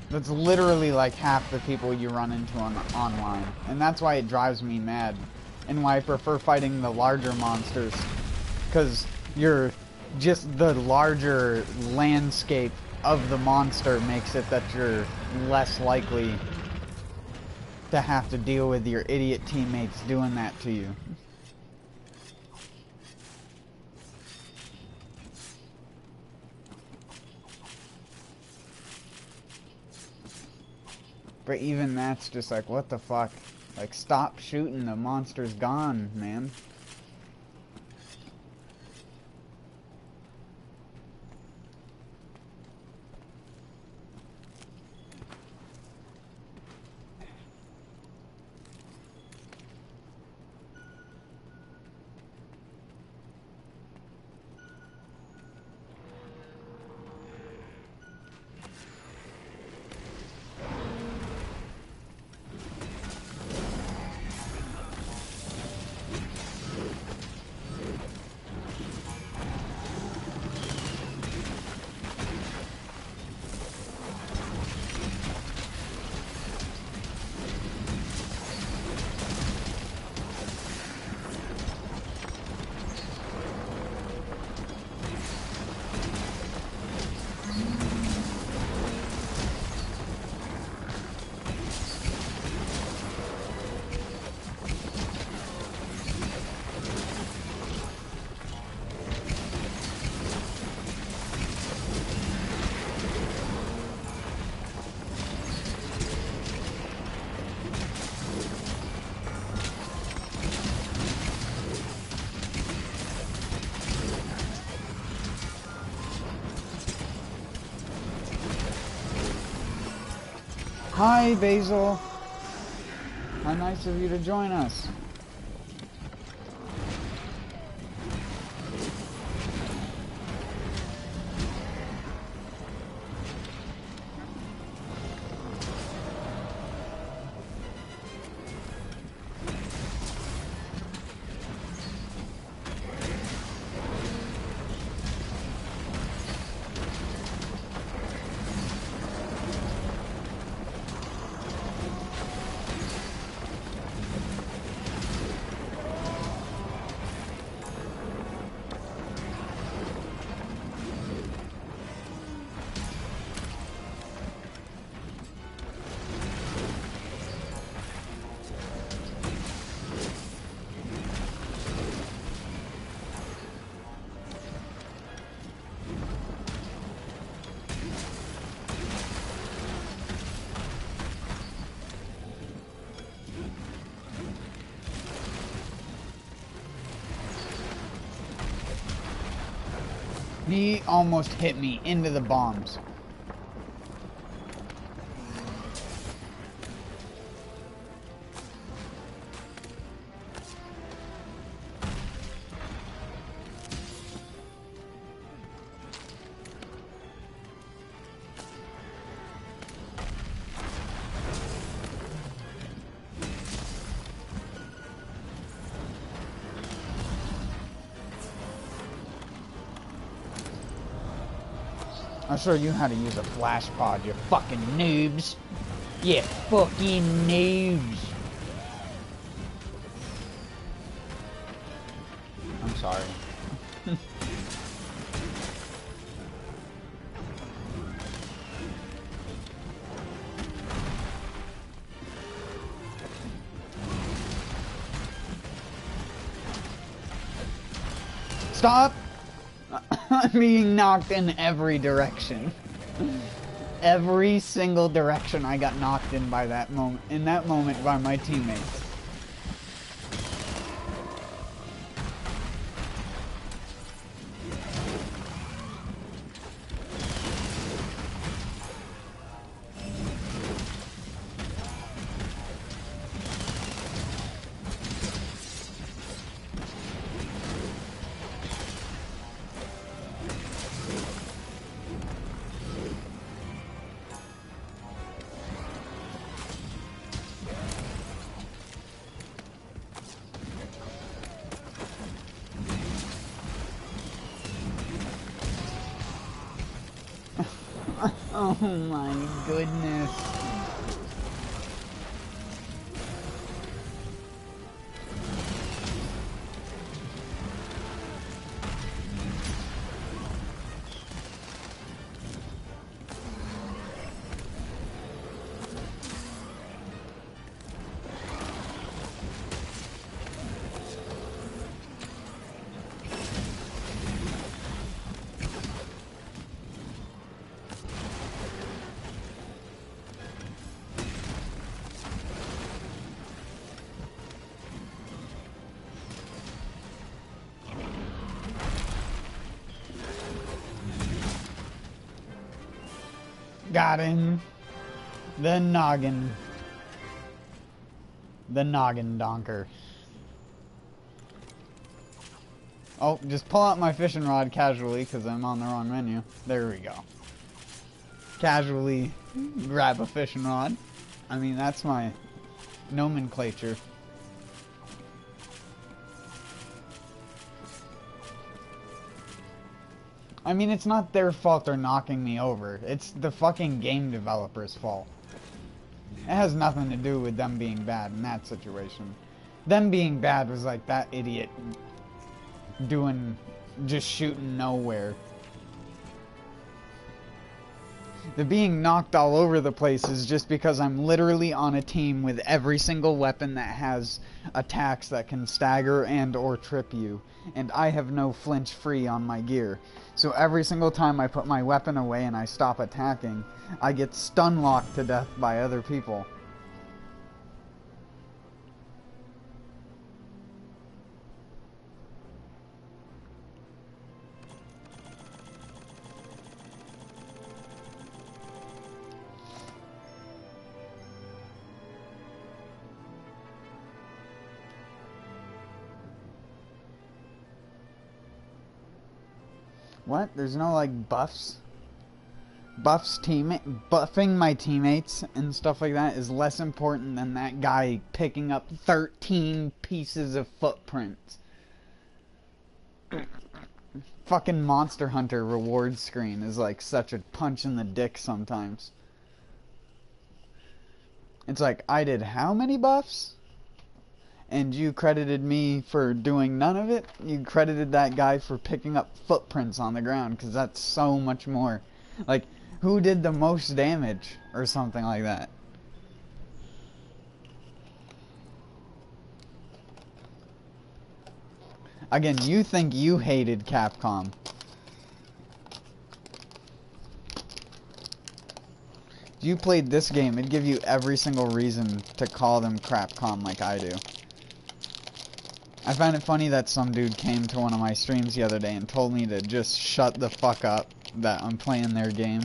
Speaker 1: That's literally like half the people you run into online. And that's why it drives me mad. And why I prefer fighting the larger monsters. Because you're just the larger landscape of the monster makes it that you're less likely to have to deal with your idiot teammates doing that to you. But even that's just like, what the fuck? Like, stop shooting, the monster's gone, man. Hi, Basil. How nice of you to join us. He almost hit me into the bombs. I'll show you how to use a flash pod, you fucking noobs. You fucking noobs. I'm sorry. Stop! I'm being knocked in every direction. Every single direction I got knocked in by that moment. In that moment by my teammates. Oh my goodness. Got him. The noggin. The noggin donker. Oh, just pull out my fishing rod casually because I'm on the wrong menu. There we go. Casually grab a fishing rod. I mean, that's my nomenclature. I mean, it's not their fault they're knocking me over. It's the fucking game developer's fault. It has nothing to do with them being bad in that situation. Them being bad was like that idiot just shooting nowhere. The being knocked all over the place is just because I'm literally on a team with every single weapon that has attacks that can stagger and or trip you. And I have no flinch free on my gear. So every single time I put my weapon away and I stop attacking, I get stun locked to death by other people. What? There's no, like, buffs? Buffing my teammates and stuff like that is less important than that guy picking up 13 pieces of footprints. Fucking Monster Hunter reward screen is like such a punch in the dick sometimes. It's like, I did how many buffs? And you credited me for doing none of it? You credited that guy for picking up footprints on the ground, because that's so much more. Like, who did the most damage? Or something like that. Again, you think you hated Capcom. If you played this game, it'd give you every single reason to call them Crapcom like I do. I find it funny that some dude came to one of my streams the other day and told me to just shut the fuck up, that I'm playing their game.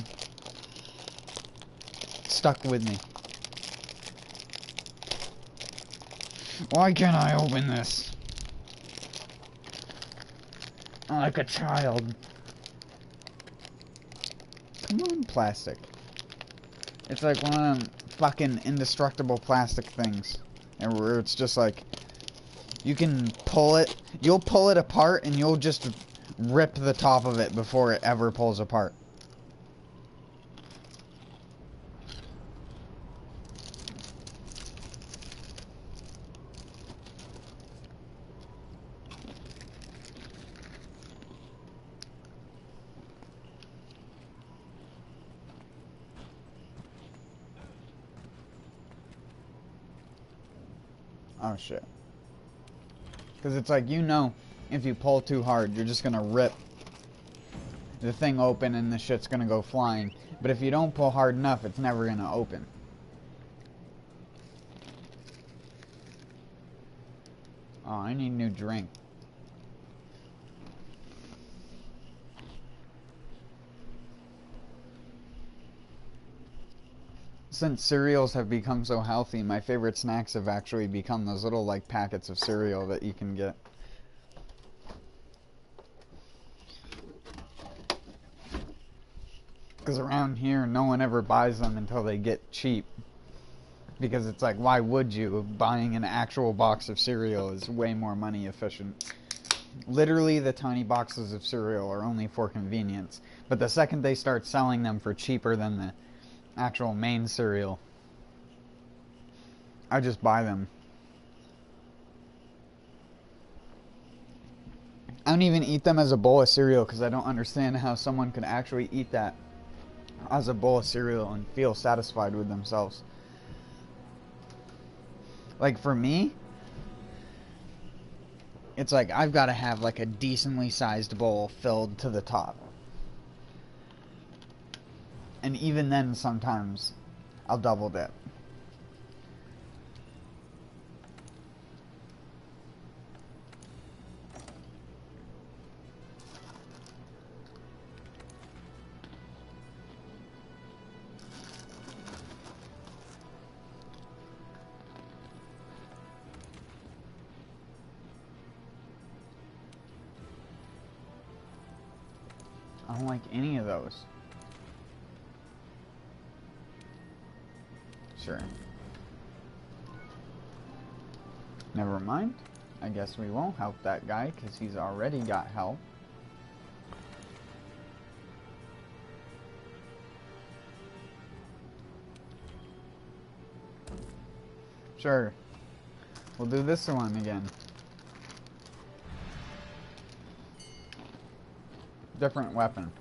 Speaker 1: Stuck with me. Why can't I open this? I'm like a child. Come on, plastic. It's like one of them fucking indestructible plastic things. And where it's just like, you can pull it, you'll pull it apart and you'll just rip the top of it before it ever pulls apart. Oh shit. Because it's like, you know, if you pull too hard, you're just gonna rip the thing open and the shit's gonna go flying. But if you don't pull hard enough, it's never gonna open. Oh, I need a new drink. Since cereals have become so healthy, my favorite snacks have actually become those little, like, packets of cereal that you can get. Because around here, no one ever buys them until they get cheap. Because it's like, why would you? Buying an actual box of cereal is way more money efficient. Literally, the tiny boxes of cereal are only for convenience. But the second they start selling them for cheaper than the actual main cereal, I just buy them. I don't even eat them as a bowl of cereal because I don't understand how someone could actually eat that as a bowl of cereal and feel satisfied with themselves. Like, for me, it's like I've got to have like a decently sized bowl filled to the top. And even then, sometimes I'll double dip. I don't like any of those. Sure. Never mind. I guess we won't help that guy because he's already got help. Sure. We'll do this one again. Different weapon.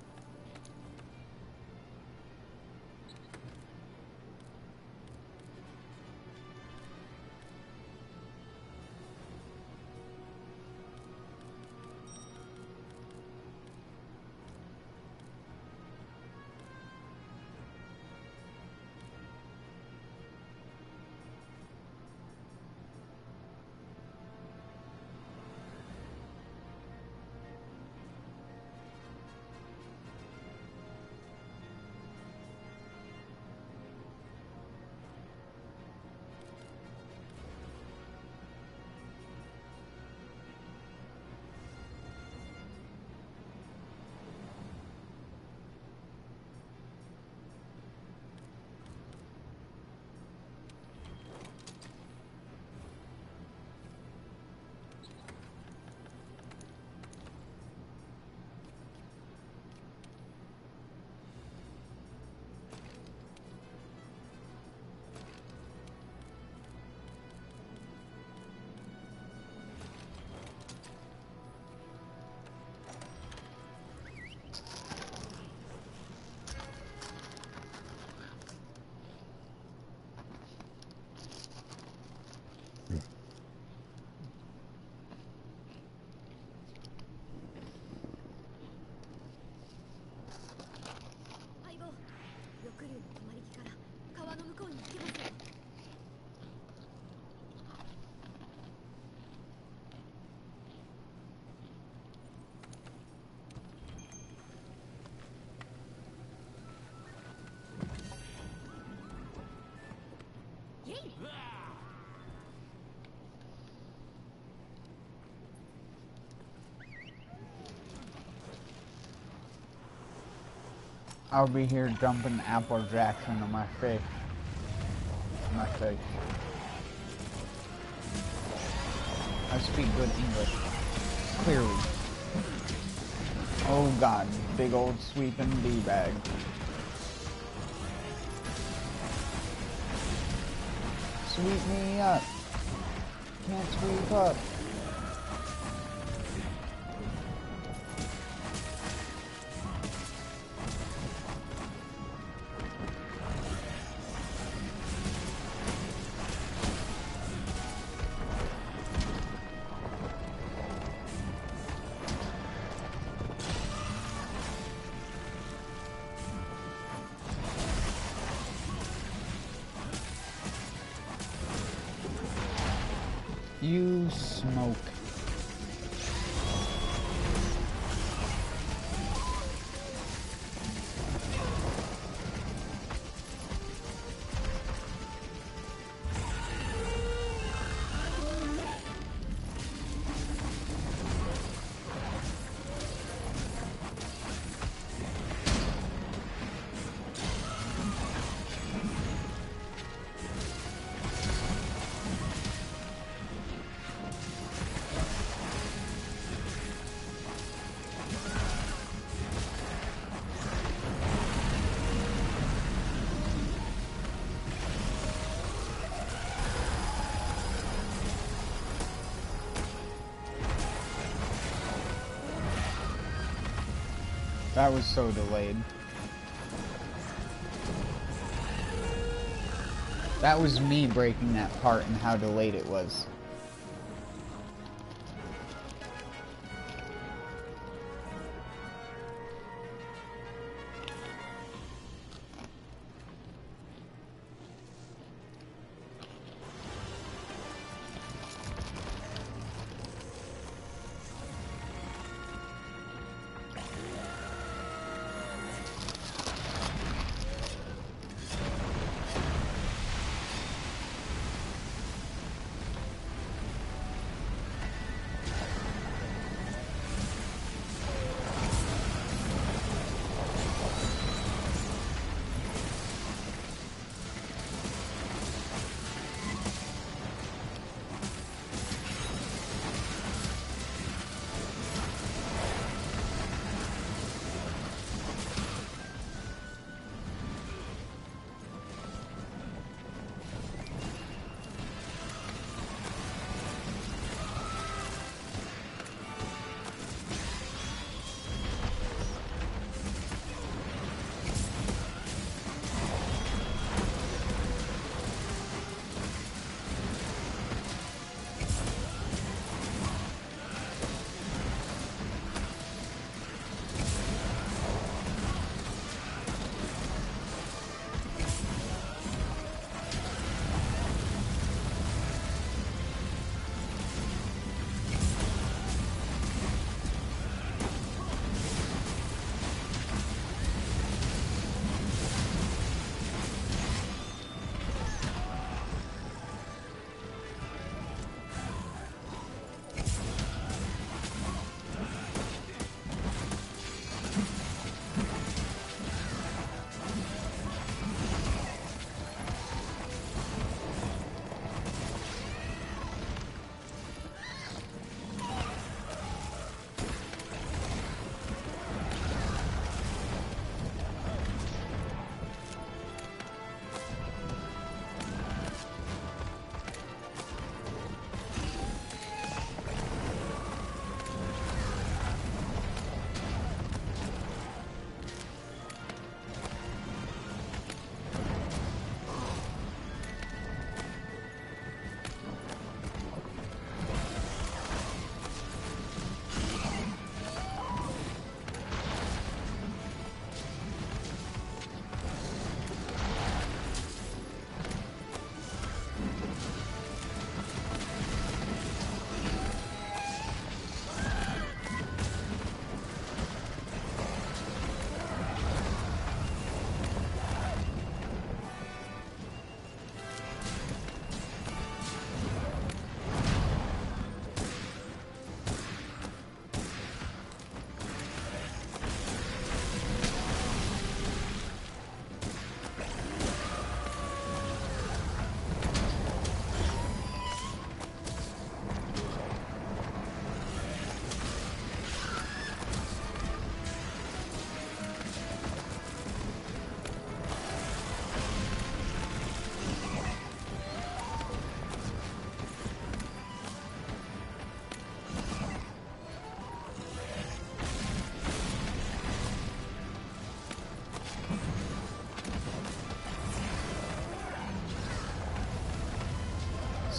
Speaker 1: I'll be here dumping Apple Jacks into my face. I speak good English. Clearly. Oh god, big old sweeping D-bag. Sweep me up. Can't sweep up. You smoke. That was so delayed. That was me breaking that part and how delayed it was.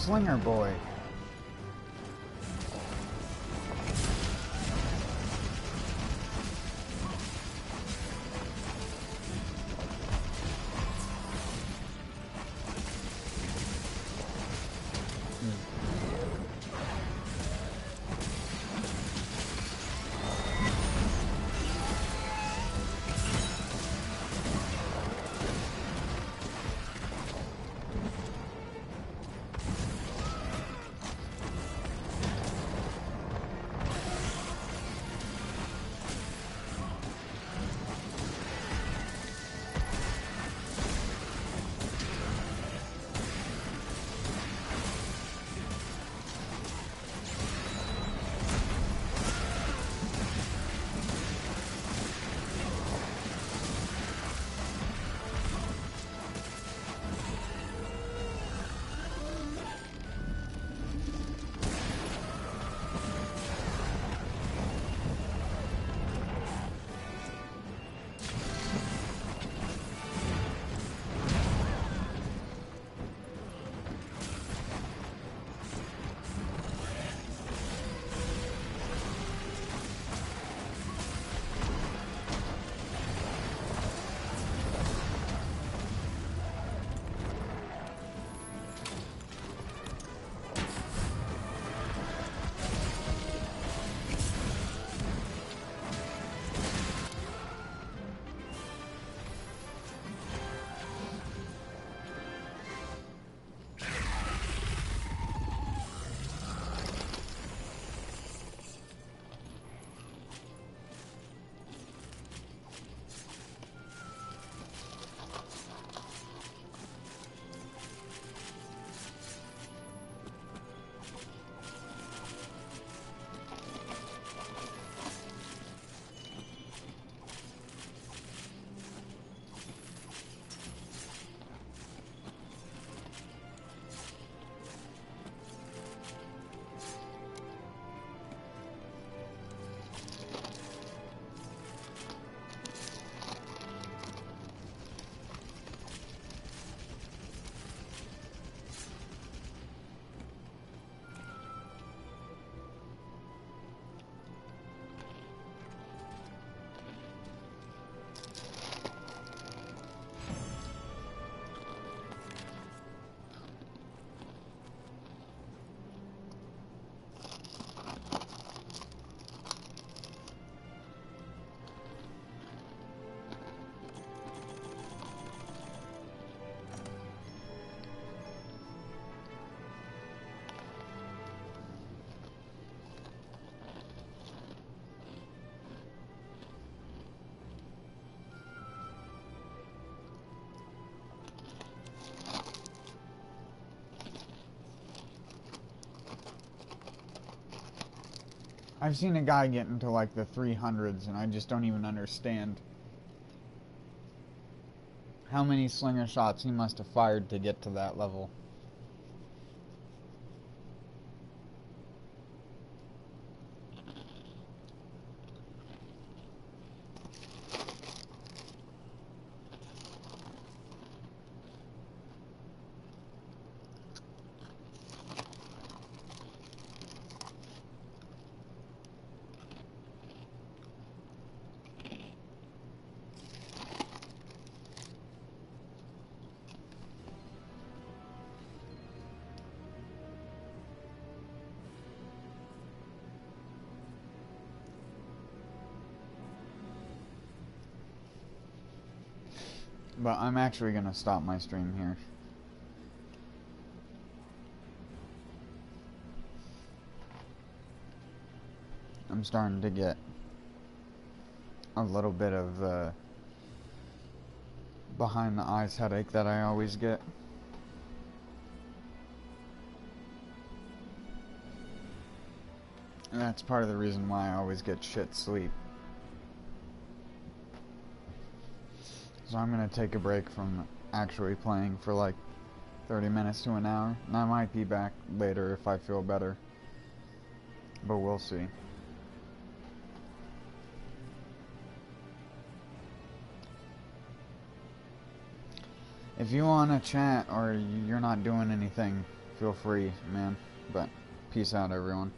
Speaker 1: Slinger boy. I've seen a guy get into like the 300s and I just don't even understand how many slinger shots he must have fired to get to that level. But I'm actually going to stop my stream here. I'm starting to get a little bit of behind the eyes headache that I always get. And that's part of the reason why I always get shit sleep. So I'm going to take a break from actually playing for like 30 minutes to an hour. And I might be back later if I feel better. But we'll see. If you want to chat or you're not doing anything, feel free, man. But peace out, everyone.